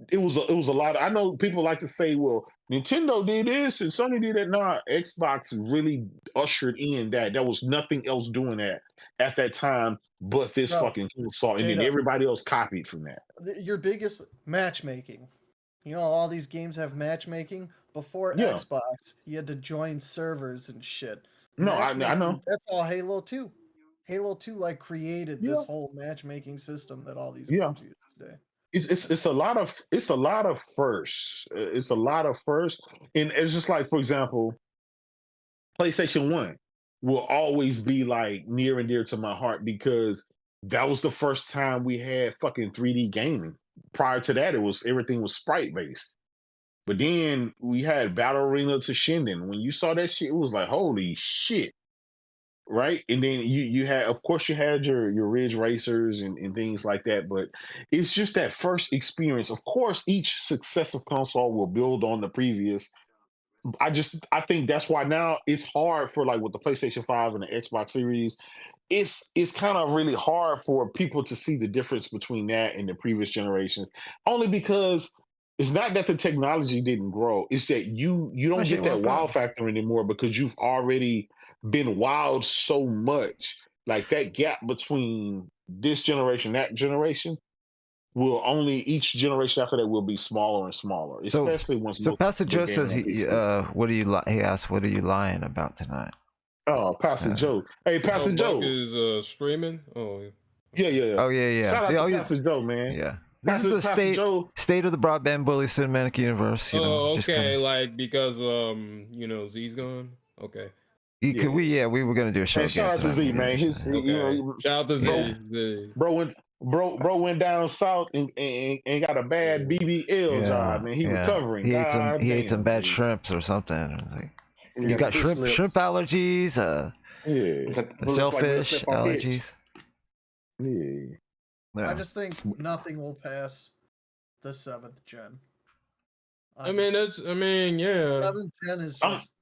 it was a lot. I know people like to say, well, Nintendo did this and Sony did that. Nah, Xbox really ushered in that. There was nothing else doing that at that time but this fucking console, and then everybody else copied from that. Your biggest matchmaking. You know, all these games have matchmaking. Before Xbox, you had to join servers and shit. No, I know. That's all Halo 2. Halo 2 like created this whole matchmaking system that all these games use today. It's a lot of firsts. It's a lot of firsts. And it's just like, for example, PlayStation 1 will always be like near and dear to my heart, because that was the first time we had fucking 3D gaming. Prior to that, everything was sprite based. But then we had Battle Arena to Shinden. When you saw that shit, it was like, holy shit. Right? And then you had, of course, you had your Ridge Racers and things like that. But it's just that first experience. Of course, each successive console will build on the previous. I think that's why now it's hard for, like, with the PlayStation 5 and the Xbox Series, it's kind of really hard for people to see the difference between that and the previous generations, only because it's not that the technology didn't grow. It's that you don't get that wow factor anymore, because you've already been wowed so much. Like, that gap between this generation, that generation, will only, each generation after that will be smaller and smaller, especially once. So Pastor Joe says he asked, what are you lying about tonight? Oh, Pastor Joe. Hey, Pastor Joe is streaming. Oh, yeah. Oh, yeah. Shout out to Pastor Joe, man. Yeah. This is the state of the Broadband Bully Cinematic Universe. You know, okay, like, because Z's gone. Okay. We were gonna do a show. Hey, shout out to Z, man. Shout out to Z. Bro went down south and got a bad BBL job, man. He recovering. He ate some bad shrimps or something. He's got shrimp allergies, shellfish allergies. Yeah. I just think nothing will pass the 7th gen. I mean, yeah. 7th gen is just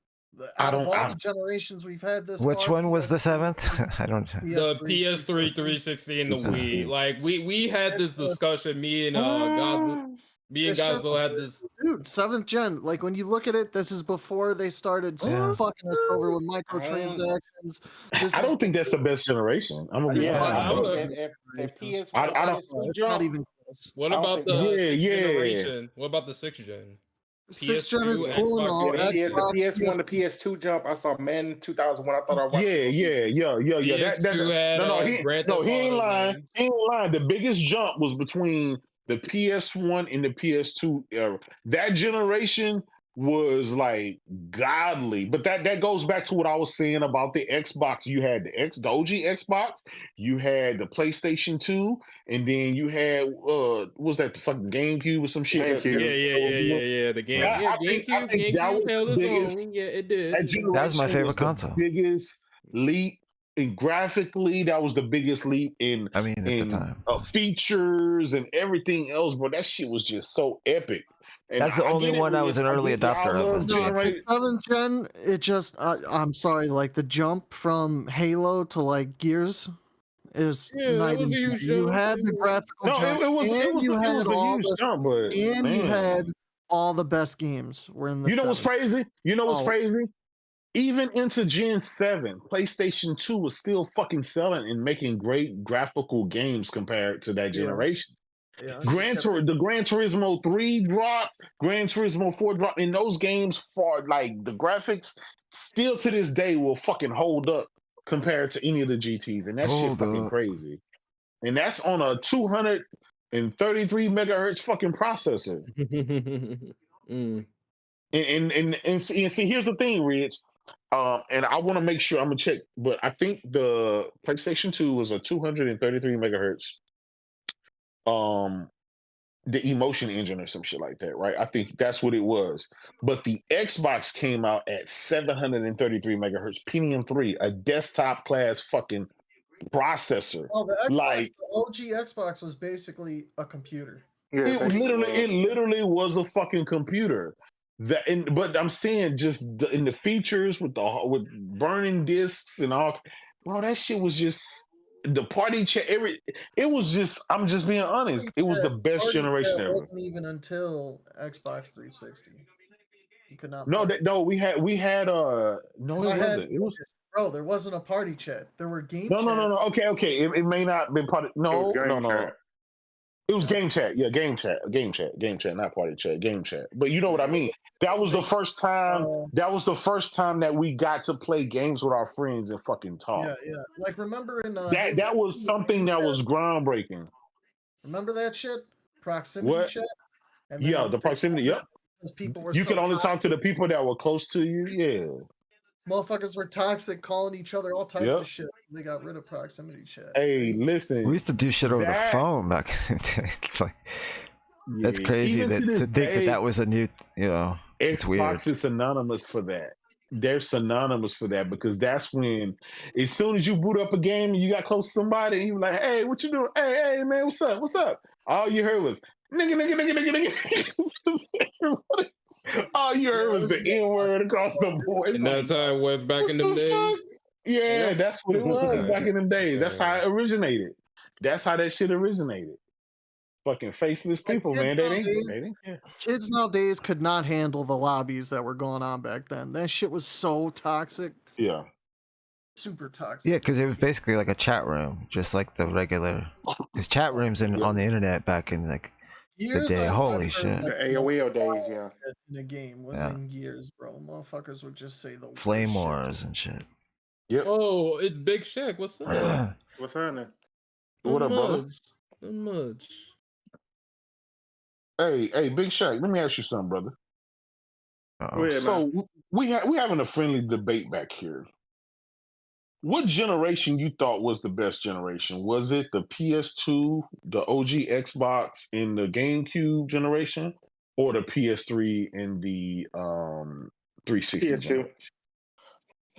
out of all the generations we've had this Which far. one was the 7th? I don't know. The PS3 360 and the Wii. Like we had this discussion. Me and Godzilla had this. Dude, 7th gen. Like when you look at it, this is before they started fucking us over with microtransactions. I don't think that's the best generation. I'm gonna be honest. If PS1 I don't. PS2 jump, even close. What about the 6th generation? What about the 6th gen? 6th gen is cool and all. The PS1 to PS2 jump. I saw Man 2001. I thought I watched. He ain't lying. He ain't lying. The biggest jump was between the PS1 and the PS2 era. That generation was like godly, but that goes back to what I was saying about the Xbox. You had the OG Xbox, you had the PlayStation 2, and then you had what was that, the fucking GameCube or some shit? Yeah. The game. GameCube that was the biggest. Yeah, it did. That was my favorite console. Biggest leap. And graphically, that was the biggest leap in at the time. Features and everything else, bro. That shit was just so epic. And that's the only one I was an early adopter of. The 7th gen, it just, I'm sorry, like the jump from Halo to like Gears is that was a huge jump. You had the graphical jump. It was a huge jump, but you had all the best games were in the. You know what's crazy? Crazy? Even into Gen 7, PlayStation 2 was still fucking selling and making great graphical games compared to that generation. Yeah. The Gran Turismo 3 dropped, Gran Turismo 4 dropped, and those games for like the graphics still to this day will fucking hold up compared to any of the GTs, and that shit fucking crazy. And that's on a 233 megahertz fucking processor. And see, here's the thing, Rich. And I want to make sure I'm gonna check, but I think the PlayStation 2 was a 233 megahertz. The emotion engine or some shit like that, right? I think that's what it was. But the Xbox came out at 733 megahertz, Pentium 3, a desktop class fucking processor. Oh, the Xbox, the OG Xbox was basically a computer. It literally was a fucking computer. But I'm saying just in the features with burning discs and all, bro, that shit was just the party chat. It was just. I'm just being honest. It was the best generation ever. Wasn't even until Xbox 360. You could not. No, we had. No, it wasn't. It was. Bro, there wasn't a party chat. There were game. No. Okay. It may not have been part of. No. It was game chat. Yeah, game chat, not party chat, game chat. But you know what I mean. That was the first time. That was the first time that we got to play games with our friends and fucking talk. Yeah. Like remember in that was something that was groundbreaking. Remember that shit? Proximity chat. And the proximity. Yep. People were. You could only talk to the people that were close to you. Yeah. Motherfuckers were toxic, calling each other all types of shit. They got rid of proximity chat. Hey, listen. We used to do shit over the phone back in the day. It's like that's crazy to think that was a new, it's Xbox weird. is synonymous for that. They're synonymous for that because that's when, as soon as you boot up a game and you got close to somebody, and you were like, "Hey, what you doing? Hey, man, what's up? What's up?" All you heard was nigga. All you heard was the N-word across the board. And that's how it was back in the days. Yeah, that's what it was back in the days. That's how it originated. That's how that shit originated. Fucking faceless people, man. Kids nowadays could not handle the lobbies that were going on back then. That shit was so toxic. Yeah. Super toxic. Yeah, because it was basically like a chat room, just like the regular. Because chat rooms on the internet back in like the day. Holy shit. The AOL days, yeah. In a game was in years, bro. Motherfuckers would just say the Flame Wars and shit. Yep. Oh, it's Big Shaq. What's up? What's happening? What up, brother? Not much. Hey, Big Shaq. Let me ask you something, brother. Ahead, so we having a friendly debate back here. What generation you thought was the best generation? Was it the PS2, the OG Xbox, and the GameCube generation, or the PS3 and the 360? PS2.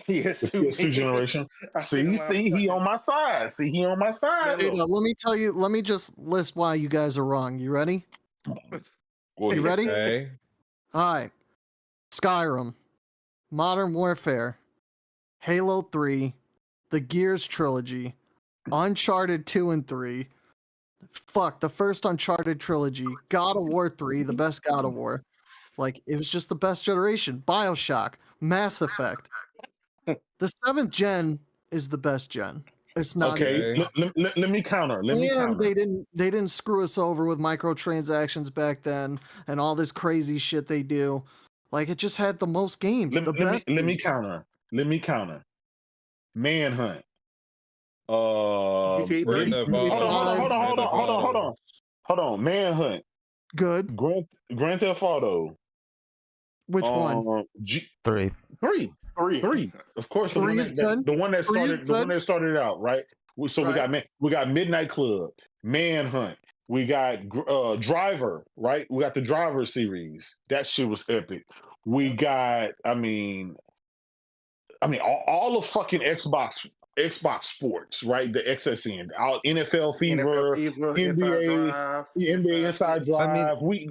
PS2 generation. See, he on my side. See, he on my side. Let me tell you. Let me just list why you guys are wrong. You ready? You ready? Okay. All right. Skyrim, Modern Warfare, Halo 3, the Gears trilogy, Uncharted 2 and 3. Fuck, the first Uncharted trilogy, God of War 3, the best God of War. Like, it was just the best generation. BioShock, Mass Effect. The 7th gen is the best gen. It's not okay. Let me counter. They didn't screw us over with microtransactions back then and all this crazy shit they do. Like, it just had the most games. Let me counter. Let me counter. Manhunt. Grand Theft Auto. Hold on. Manhunt. Good. Grand Theft Auto. Which one? Three. Of course, the one that started it out, right? So we got Midnight Club, Manhunt. We got Driver, right? We got the Driver series. That shit was epic. We got, I mean, all of fucking Xbox Sports, right? The XSN, NFL Fever, NBA Inside Drive. I mean,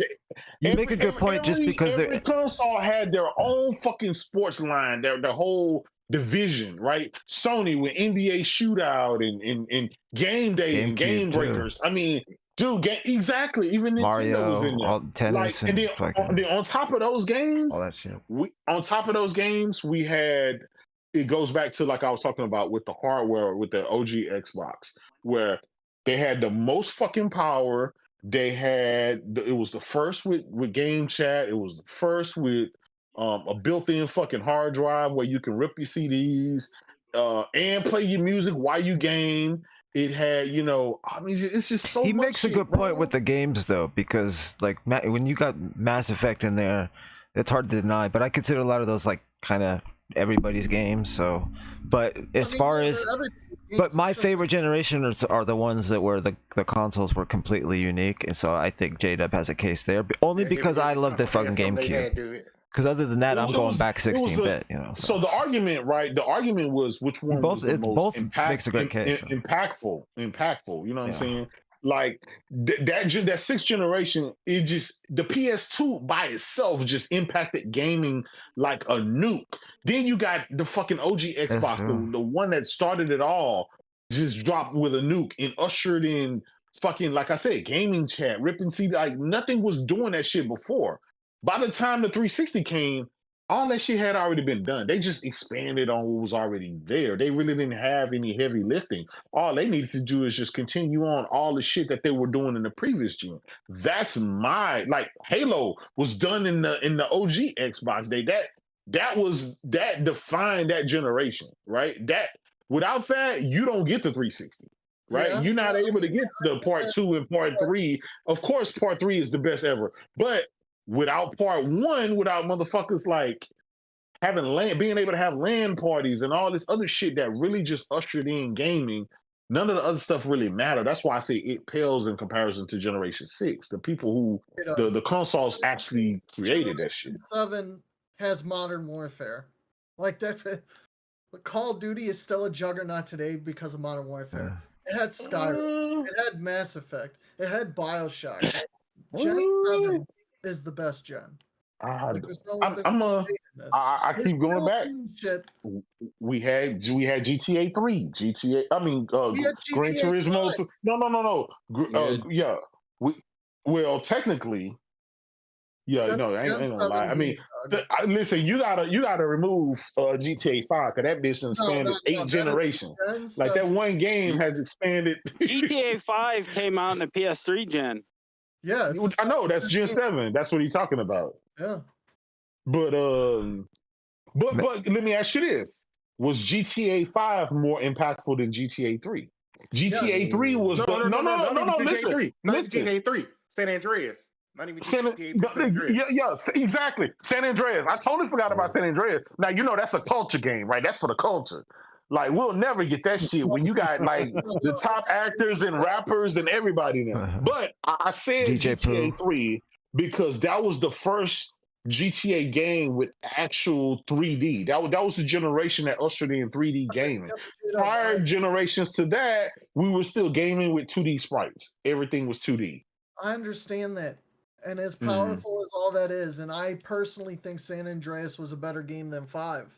you make a good point just because every console had their own fucking sports line, their whole division, right? Sony with NBA Shootout and Game Day and Game Breakers. Too. I mean, dude, exactly. Even Nintendo was in there. All tennis, and then on top of those games, all that shit. We had. It goes back to like I was talking about with the hardware with the OG Xbox, where they had the most fucking power. They had it was the first with game chat. It was the first with a built-in fucking hard drive where you can rip your CDs and play your music while you game. It had, it's just so. He much makes a good point with the games though, because like when you got Mass Effect in there, it's hard to deny. But I consider a lot of those like kind of everybody's games. So, but but my favorite generation are the ones that were the consoles were completely unique, and so I think J-Dub has a case there, only because I love the fucking GameCube. Because other than that, I'm going back 16-bit. So the argument, right? The argument was which one was the most makes a great case. Impactful. You know what I'm saying? Like that sixth generation, it just the PS2 by itself just impacted gaming like a nuke. Then you got the fucking OG Xbox, the one that started it all, just dropped with a nuke and ushered in fucking, like I said, gaming chat, ripping CD. Like nothing was doing that shit before. By the time the 360 came, all that shit had already been done. They just expanded on what was already there. They really didn't have any heavy lifting. All they needed to do is just continue on all the shit that they were doing in the previous gen. That's Halo was done in the OG Xbox day. That defined that generation, right? That without that, you don't get the 360. Right? Yeah. You're not able to get the part 2 and part 3. Of course, part 3 is the best ever. But without part 1, without motherfuckers like being able to have LAN parties and all this other shit that really just ushered in gaming, none of the other stuff really mattered. That's why I say it pales in comparison to Generation 6. The people who the consoles actually created that shit. 7 has Modern Warfare. Like that. Call of Duty is still a juggernaut today because of Modern Warfare. It had Skyrim. It had Mass Effect. It had BioShock. Gen 7 is the best gen. I keep going back. Shit. We had GTA 3, Gran Turismo. No. Technically, I ain't gonna lie. I mean, listen, you gotta remove GTA 5 because that bitch expanded 8 generations. Like that one game has expanded. GTA 5 came out in the PS3 gen. Yeah, I know that's Gen 7. That's what he's talking about. Yeah. But let me ask you this. Was GTA 5 more impactful than GTA 3? GTA 3 was listen. GTA 3. San Andreas. Not even exactly. San Andreas. I totally forgot about San Andreas. Now that's a culture game, right? That's for the culture. Like we'll never get that shit when you got like the top actors and rappers and everybody there. But I said GTA 3 because that was the first GTA game with actual 3D. That was the generation that ushered in 3D gaming. Prior generations to that, we were still gaming with 2D sprites. Everything was 2D. I understand that. And as powerful as all that is, and I personally think San Andreas was a better game than 5.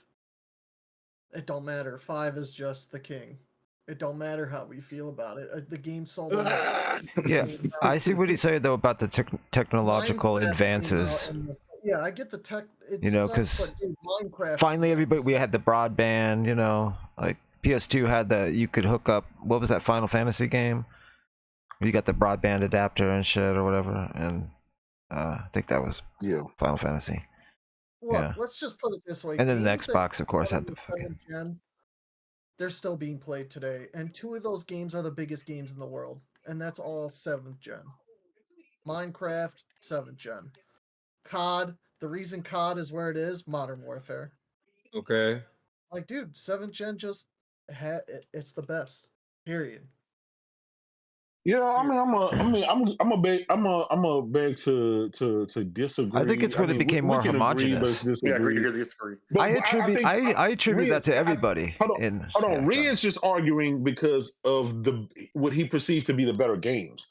It don't matter. 5 is just the king. It don't matter how we feel about it. The game sold. Yeah, I see what he's saying though about the technological advances. Yeah, I get the tech. You know, because finally we had the broadband. You know, like PS2 had the, you could hook up. What was that Final Fantasy game? You got the broadband adapter and shit or whatever, and I think that was Final Fantasy. Look, let's just put it this way. And then the Xbox, of course, had the fucking. They're still being played today, and 2 of those games are the biggest games in the world, and that's all 7th gen. Minecraft, 7th gen. COD, the reason COD is where it is, Modern Warfare. Okay. Like, dude, 7th gen just it's the best. Period. Yeah, I mean, I'm a beg to disagree. I think it's when it became more homogenous. Yeah, agree to disagree. I attribute that to everybody. Hold on. Ria's just arguing because of what he perceived to be the better games.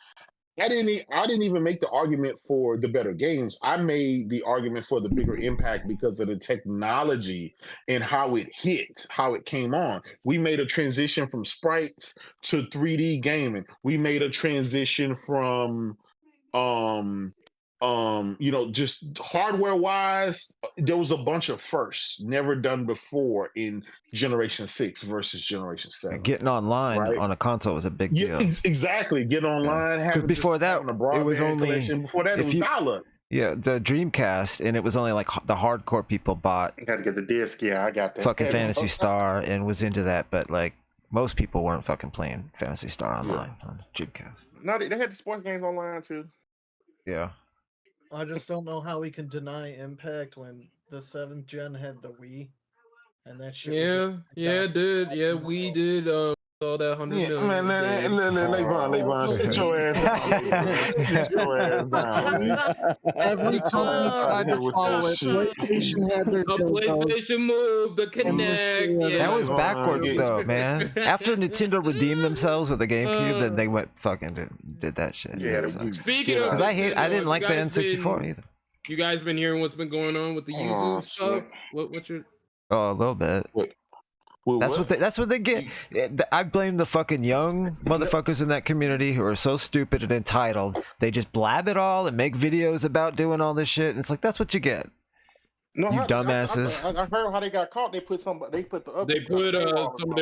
I didn't even make the argument for the better games. I made the argument for the bigger impact because of the technology and how it hit, how it came on. We made a transition from sprites to 3D gaming. We made a transition from just hardware wise, there was a bunch of firsts never done before in Generation 6 versus Generation 7. Getting online on a console was a big deal. Exactly. Get online. Because before that, it was only before that it was dial-up. Yeah, the Dreamcast, and it was only like the hardcore people bought. You got to get the disc. Yeah, I got that. Fucking Phantasy Star and was into that, but like most people weren't fucking playing Phantasy Star online on Dreamcast. No, they had the sports games online too. Yeah. I just don't know how we can deny impact when the 7th gen had the Wii, and that shit. Dude. Yeah, we did. All that 100 million. Levon, sit your ass down. Every company tried to follow it. PlayStation had their PlayStation Move, the Kinect. That was backwards though, man. After Nintendo redeemed themselves with the GameCube, then they went fucking did that shit. Yeah. Speaking of, because I didn't like the N64 either. You guys been hearing what's been going on with the Yuzu stuff? What's your? Oh, a little bit. That's what they get. I blame the fucking young motherfuckers in that community who are so stupid and entitled. They just blab it all and make videos about doing all this shit. And it's like, that's what you get. No, you dumbasses. I heard how they got caught. They put some of their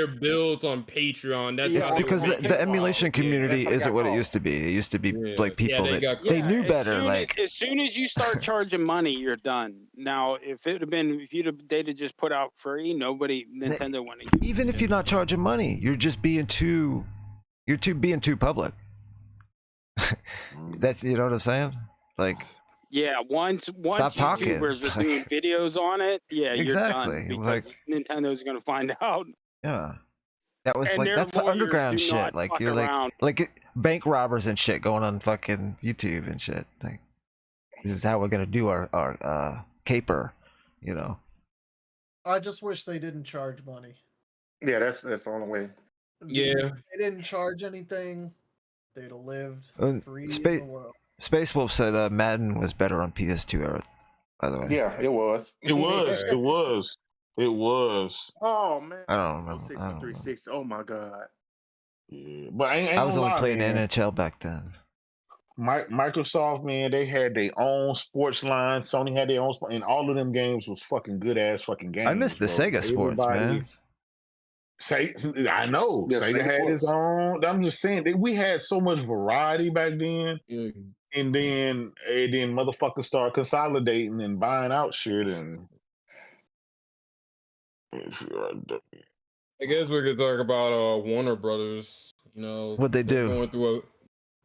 bills on Patreon. That's how because the emulation community isn't what it used to be. It used to be like people they knew better. As soon as you start charging money, you're done. Now, if they'd have just put out free, Nintendo wouldn't. Even if you're not charging money, you're just being too public. That's, you know what I'm saying? Like. Yeah, once Stop YouTubers are doing videos on it, exactly. You're done because Nintendo's gonna find out. Yeah, that was that's underground shit. Like you're like bank robbers and shit going on fucking YouTube and shit. Like this is how we're gonna do our caper, you know. I just wish they didn't charge money. Yeah, that's the only way. Yeah, they didn't charge anything. They'd have lived free in the world. Space Wolf said Madden was better on PS2 era, by the way. Yeah, it was. It was. Oh man. I don't remember. 360. Oh my god. Yeah, but I was only playing NHL back then. Microsoft, man, they had their own sports line. Sony had their own sport, and all of them games was fucking good ass fucking games. I miss the Sega sports, man. I know. Sega had its own. I'm just saying that we had so much variety back then. And then motherfuckers start consolidating and buying out shit. And I guess we could talk about Warner Brothers. You know what they do.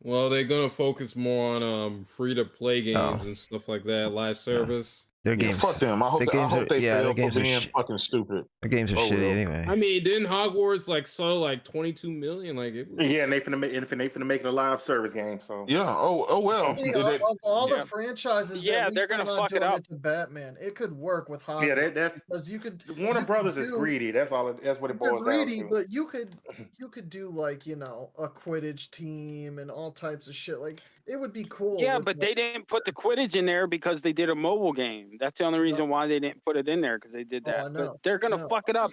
They're gonna focus more on free to play games and stuff like that, live service. Their games. Fuck them. I hope they fail for being fucking stupid. Their games are shitty anyway. I mean, didn't Hogwarts like sell like 22 million? Like it was... Yeah, and they finna make it a live service game. So yeah. Oh well. Of all the franchises, they're gonna fuck it up. To Batman, it could work with Hogwarts. Yeah, that's because you could. Warner Brothers is greedy. That's all. That's what it boils down to. But you could do like a Quidditch team and all types of shit. Like it would be cool. Yeah, but they didn't put the Quidditch in there because they did a mobile game. That's the only reason why they didn't put it in there, because they did that. But they're gonna fuck it up.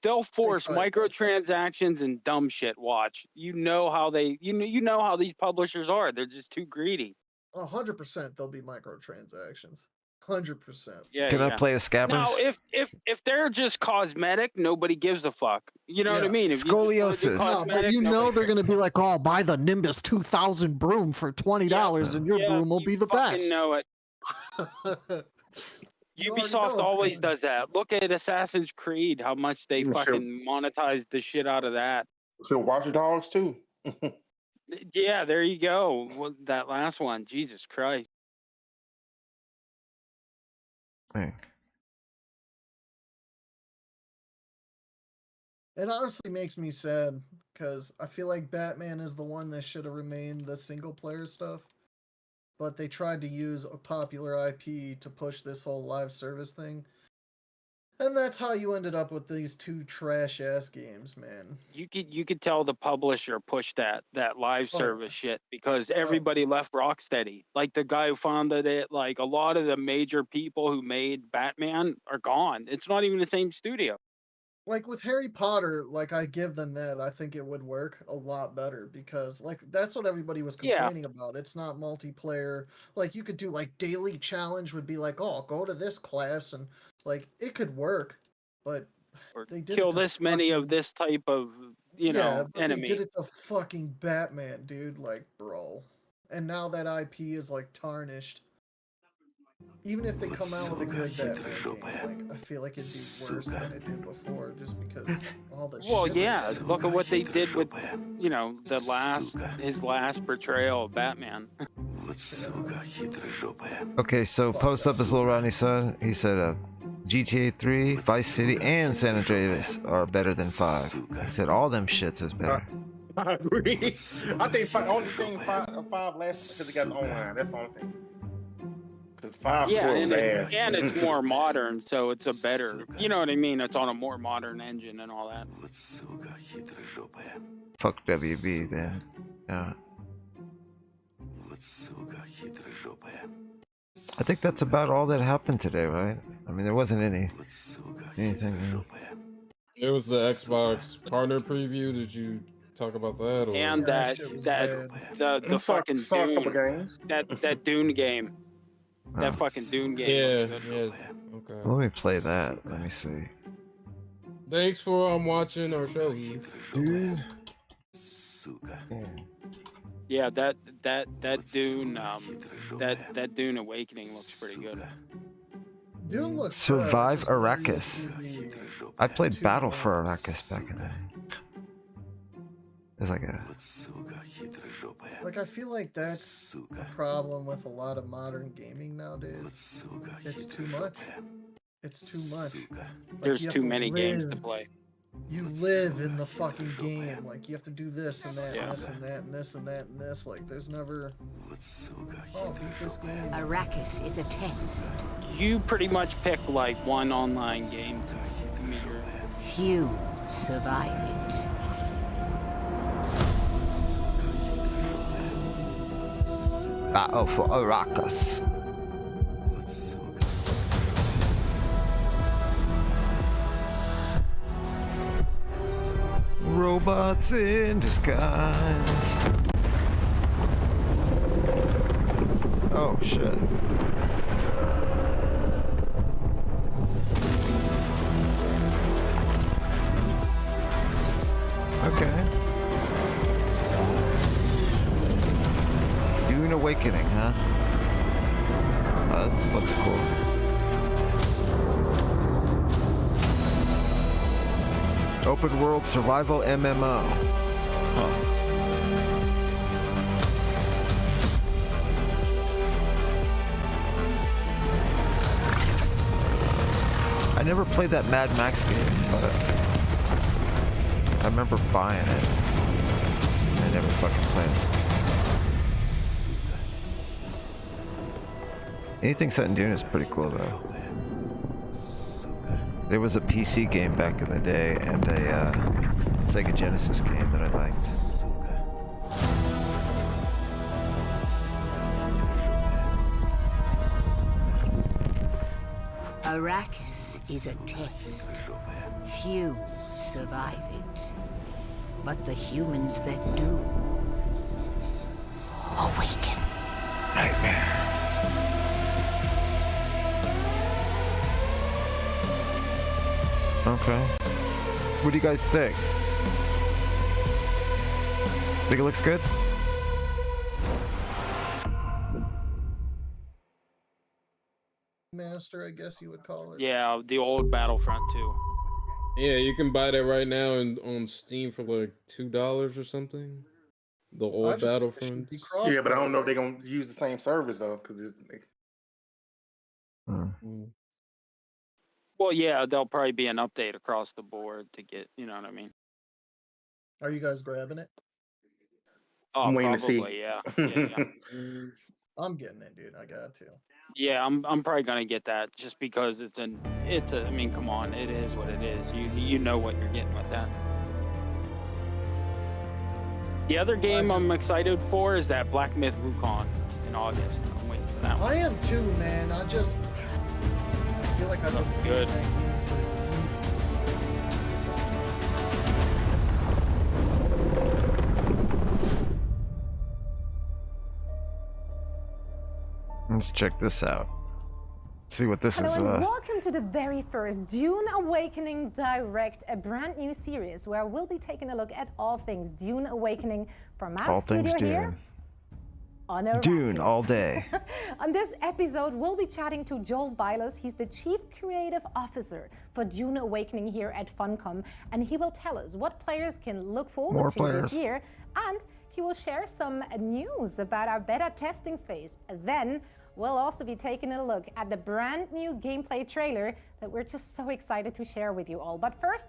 They'll force microtransactions and dumb shit. Watch. You know how these publishers are. They're just too greedy. 100% there'll be microtransactions. 100%. Yeah. Can I play as Scabbers? Now, if they're just cosmetic, nobody gives a fuck. You know what I mean? If Scoliosis. They're gonna be like, "Oh, buy the Nimbus 2000 broom for $20, and your broom will be the best." Know it. Ubisoft always does that. Look at Assassin's Creed, how much they fucking monetize the shit out of that. So Watch Dogs too. Yeah, there you go. Well, that last one, Jesus Christ. It honestly makes me sad because I feel like Batman is the one that should have remained the single player stuff, but they tried to use a popular IP to push this whole live service thing, and that's how you ended up with these two trash ass games, man. You could tell the publisher pushed that live service shit because everybody left Rocksteady. Like the guy who founded it, like a lot of the major people who made Batman are gone. It's not even the same studio. Like with Harry Potter, like I give them that. I think it would work a lot better because like that's what everybody was complaining about. It's not multiplayer. Like you could do like daily challenge would be like, oh, go to this class and like it could work, but they did kill this many of this type of enemy. They did it to fucking Batman, dude. Like, bro. And now that IP is like tarnished. Even if they come out with a good Batman game, like I feel like it'd be worse than it did before, just because all the. Well, yeah. Look at what they did with, his last portrayal of Batman. Okay, so post up as Lil Rodney said. He said, GTA 3, Vice City, and San Andreas are better than 5. He said all them shits is better. I agree. I think only thing five last because it got online. That's the only thing. And it's more modern, so it's a better, you know what I mean? It's on a more modern engine and all that. Fuck WB then. Yeah. I think that's about all that happened today, right? I mean, there wasn't anything new. It was the Xbox partner preview. Did you talk about that? Or? And the fucking Dune, that Dune game. That fucking Dune game. Yeah. Okay. Let me play that. Let me see. Thanks for watching our show. Dude. Yeah, that Dune that Dune Awakening looks pretty good. Dune looks Survive Arrakis. I played Battle for Arrakis back in the day. It's like a. Like I feel like that's a problem with a lot of modern gaming nowadays. It's too much. It's too much. Like, there's too many games to play. You live in the fucking game. Like you have to do this and that, and this and that, and this and that, and this. Like there's never. Oh, beat this game. Arrakis is a test. You pretty much pick like one online game to meet your. Few survive it. Battle for Arrakis. Robots in disguise. Oh shit. Okay. Dune Awakening, huh? Oh, this looks cool. Open world survival MMO. Huh. I never played that Mad Max game, but I remember buying it. I never fucking played it. Anything set in Dune is pretty cool though. There was a PC game back in the day and a Sega Genesis game that I liked. Arrakis is a test. Few survive it. But the humans that do awaken. Nightmare. Okay. What do you guys think? Think it looks good? Master, I guess you would call it. Yeah, the old Battlefront 2. Yeah, you can buy that right now on Steam for like $2 or something. The old Battlefront. Yeah, but I don't know if they're gonna use the same servers though, because Well, yeah, there'll probably be an update across the board to get, you know what I mean? Are you guys grabbing it? Oh, I'm waiting probably, to see. yeah. Yeah. I'm getting it, dude. I got to. Yeah, I'm probably gonna get that just because I mean, come on, it is what it is. You know what you're getting with that. The other game I'm excited for is that Black Myth Wukong in August. I'm waiting for that one. I am too, man. I feel like I've been seeing good. that game for years. Let's check this out. See what this is. Hello and welcome to the very first Dune Awakening Direct, a brand new series where we'll be taking a look at all things Dune Awakening from our all studio things here Dune. on Arrakis. Dune all day. On this episode, we'll be chatting to Joel Bylos. He's the Chief Creative Officer for Dune Awakening here at Funcom, and he will tell us what players can look forward to this year, and he will share some news about our beta testing phase. Then we'll also be taking a look at the brand new gameplay trailer that we're just so excited to share with you all. But first,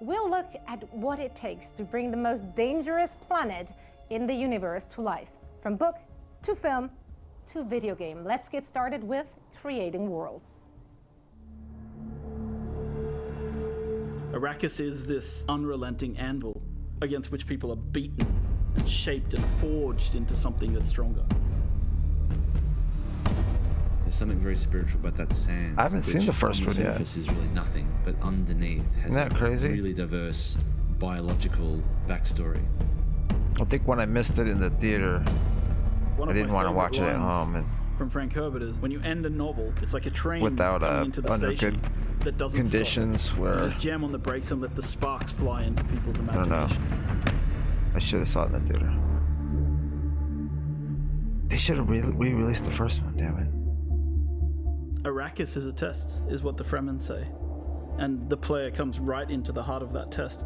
we'll look at what it takes to bring the most dangerous planet in the universe to life, from book to film to video game. Let's get started with creating worlds. Arrakis is this unrelenting anvil against which people are beaten and shaped and forged into something that's stronger. There's something very spiritual about that sand. I haven't seen the first one yet. yet. The surface is really nothing, but underneath has Isn't that crazy? really diverse biological backstory. I think when I missed it in the theater, I didn't want to watch it at home. And from Frank Herbert is when you end a novel, it's like a train without coming into the under station good that doesn't conditions stop. where You just jam on the brakes and let the sparks fly into people's I don't imagination. know. I should have saw it in the theater. They should have re-released the first one, damn it. Arrakis is a test, is what the Fremen say. And the player comes right into the heart of that test.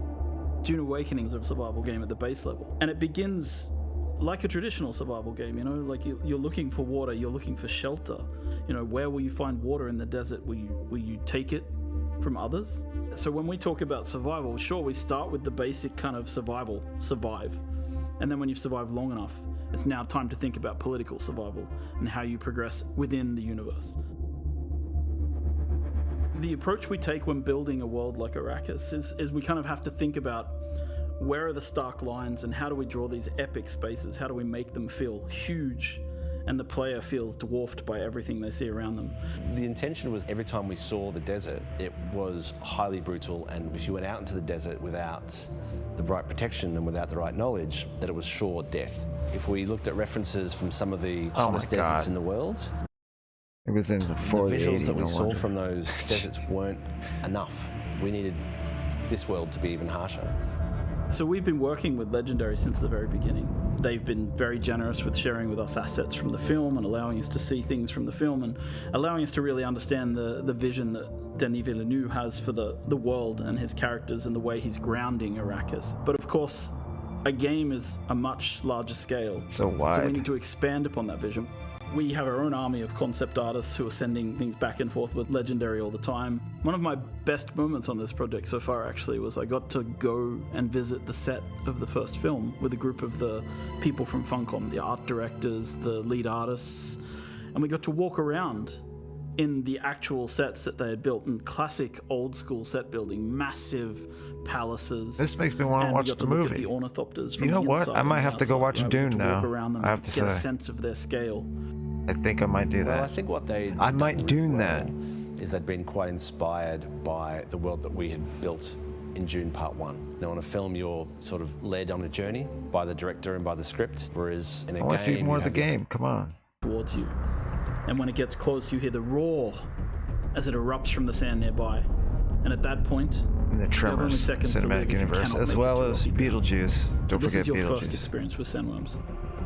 Dune Awakening is a survival game at the base level. And it begins like a traditional survival game, you know, like you're looking for water, you're looking for shelter. You know, where will you find water in the desert? Will you take it from others? So when we talk about survival, sure, we start with the basic kind of survive. And then when you've survived long enough, it's now time to think about political survival and how you progress within the universe. The approach we take when building a world like Arrakis is we kind of have to think about where are the stark lines and how do we draw these epic spaces? How do we make them feel huge and the player feels dwarfed by everything they see around them? The intention was every time we saw the desert, it was highly brutal, and if you went out into the desert without the right protection and without the right knowledge, that it was sure death. If we looked at references from some of the hottest deserts in the world, it was in the 480, visuals that we no saw wonder. from those deserts weren't enough. We needed this world to be even harsher. So we've been working with Legendary since the very beginning. They've been very generous with sharing with us assets from the film and allowing us to see things from the film and allowing us to really understand the vision that Denis Villeneuve has for the world and his characters and the way he's grounding Arrakis. But of course, a game is a much larger scale. So wide. So we need to expand upon that vision. We have our own army of concept artists who are sending things back and forth with Legendary all the time. One of my best moments on this project so far, actually, was I got to go and visit the set of the first film with a group of the people from Funcom, the art directors, the lead artists, and we got to walk around in the actual sets that they had built in classic old school set building, massive palaces. This makes me want to watch the movie. The ornithopters from you know the what? I might have to go watch Dune now. I have to get say. a sense of their scale. I think I might do that. Well, I think what I might Dune that. Is they'd been quite inspired by the world that we had built in Dune Part 1. Now, in a film, you're sort of led on a journey by the director and by the script, whereas in a game, I want to see more of the game. Come on. Towards you. And when it gets close, you hear the roar as it erupts from the sand nearby. And at that point, in the Tremors cinematic universe, as well as Beetlejuice. Don't forget Beetlejuice. This is your first experience with sandworms.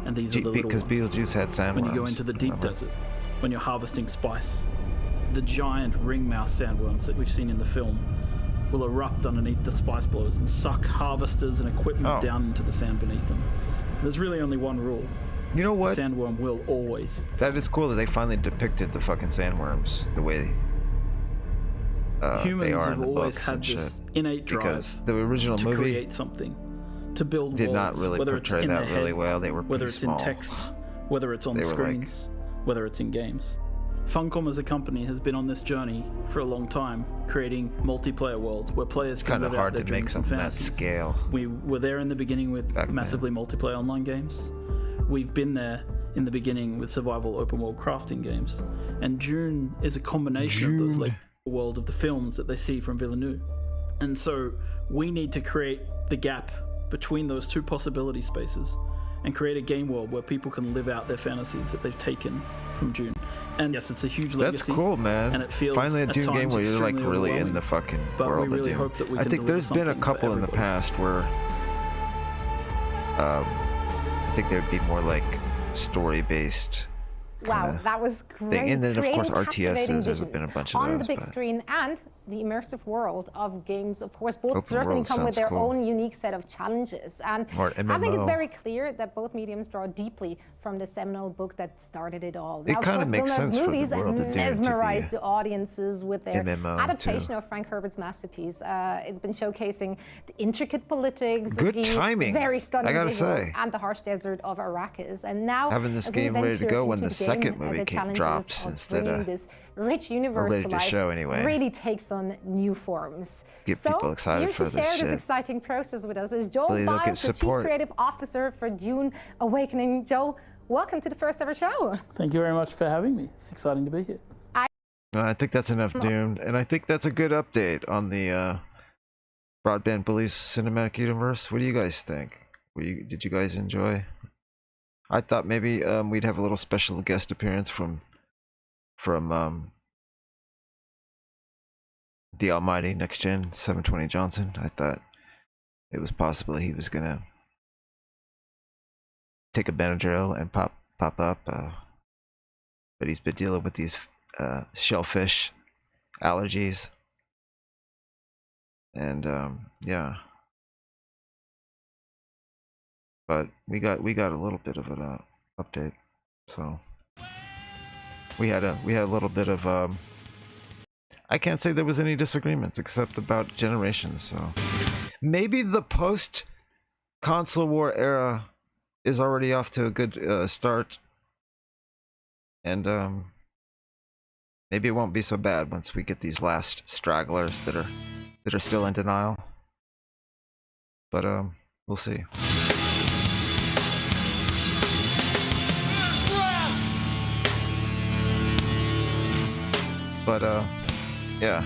And these are the little because ones. Beetlejuice had sandworms. When you go into the deep desert, when you're harvesting spice, the giant ringmouth sandworms that we've seen in the film will erupt underneath the spice blows and suck harvesters and equipment down into the sand beneath them. There's really only one rule. You know what? The sandworm will always. That is cool that they finally depicted the fucking sandworms the way humans they are have in the always books had and this shit. innate drive Because the original to movie create something, to build did worlds, not really whether it's portray in that their really head, well. They were whether pretty it's small. in text, whether it's on They were screens, whether it's in games. Funcom as a company has been on this journey for a long time, creating multiplayer worlds where players can live out their dreams and fantasies. Scale. We were there in the beginning with massively multiplayer online games. We've been there in the beginning with survival open world crafting games. And Dune is a combination of those, like the world of the films that they see from Villeneuve. And so we need to create the gap between those two possibility spaces and create a game world where people can live out their fantasies that they've taken from Dune. And yes, it's a huge legacy. That's cool, man. And it feels finally a Dune game where you're like really in the fucking world. We really hope that we I can think there's been a couple in the past where I think there'd be more like story-based. Wow, that was great. Thing. And then of course Creating RTSs. There's captivating been a bunch of on those. the big screen and the immersive world of games, of course, both Open certainly world come with sounds their cool. own unique set of challenges. And Or I think it's MMO. very clear that both mediums draw deeply from the seminal book that started it all. It kind of makes sense for the movies world of Dune to mesmerized be the audiences with their MMO adaptation too. of Frank Herbert's masterpiece. It's been showcasing the intricate politics, Good the timing, very stunning I gotta visuals, say. and the harsh desert of Arrakis. And now Having this as we game ready to venture go when into the game, second movie the challenges drops of instead bringing of this rich universe ready to to life show anyway. really takes on new forms. Get So, people excited here for to this share shit. this exciting process with us is Joel Really look at Biles, the Chief support. Creative Officer for Dune Awakening. Joel, welcome to the first ever show. Thank you very much for having me. It's exciting to be here. I think that's enough Dune, and I think that's a good update on the Broadband Bullies cinematic universe. What do you guys think? Did you guys enjoy? I thought maybe we'd have a little special guest appearance from the almighty Next Gen 720 Johnson. I thought it was possible he was gonna take a Benadryl and pop up, but he's been dealing with these shellfish allergies, and yeah. But we got a little bit of an update, so we had a little bit of I can't say there was any disagreements except about generations. So maybe the post console war era is already off to a good start, and maybe it won't be so bad once we get these last stragglers that are still in denial. But we'll see. But yeah.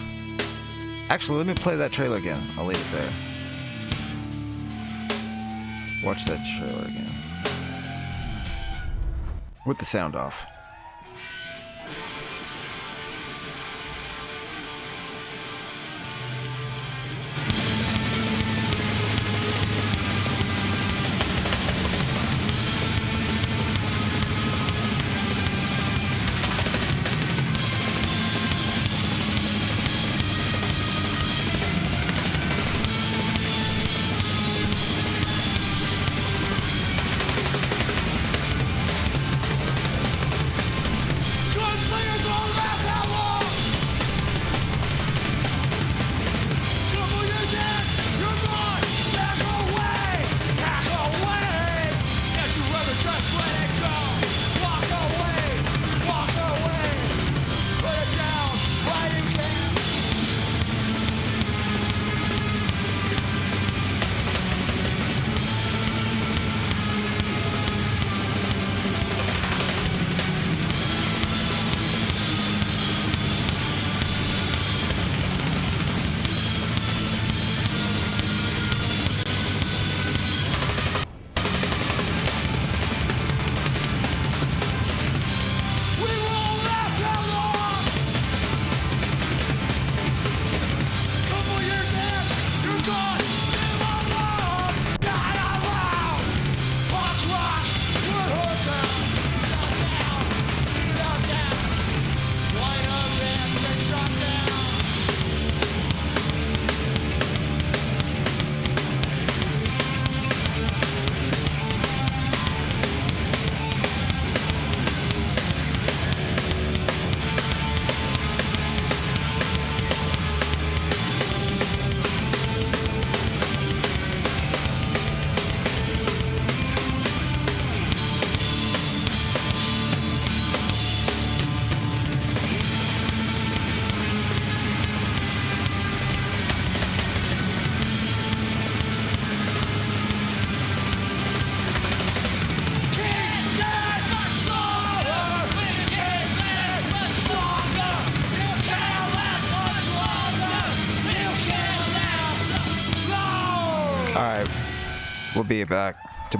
Actually, let me play that trailer again. I'll leave it there. Watch that trailer again. With the sound off. We'll be back.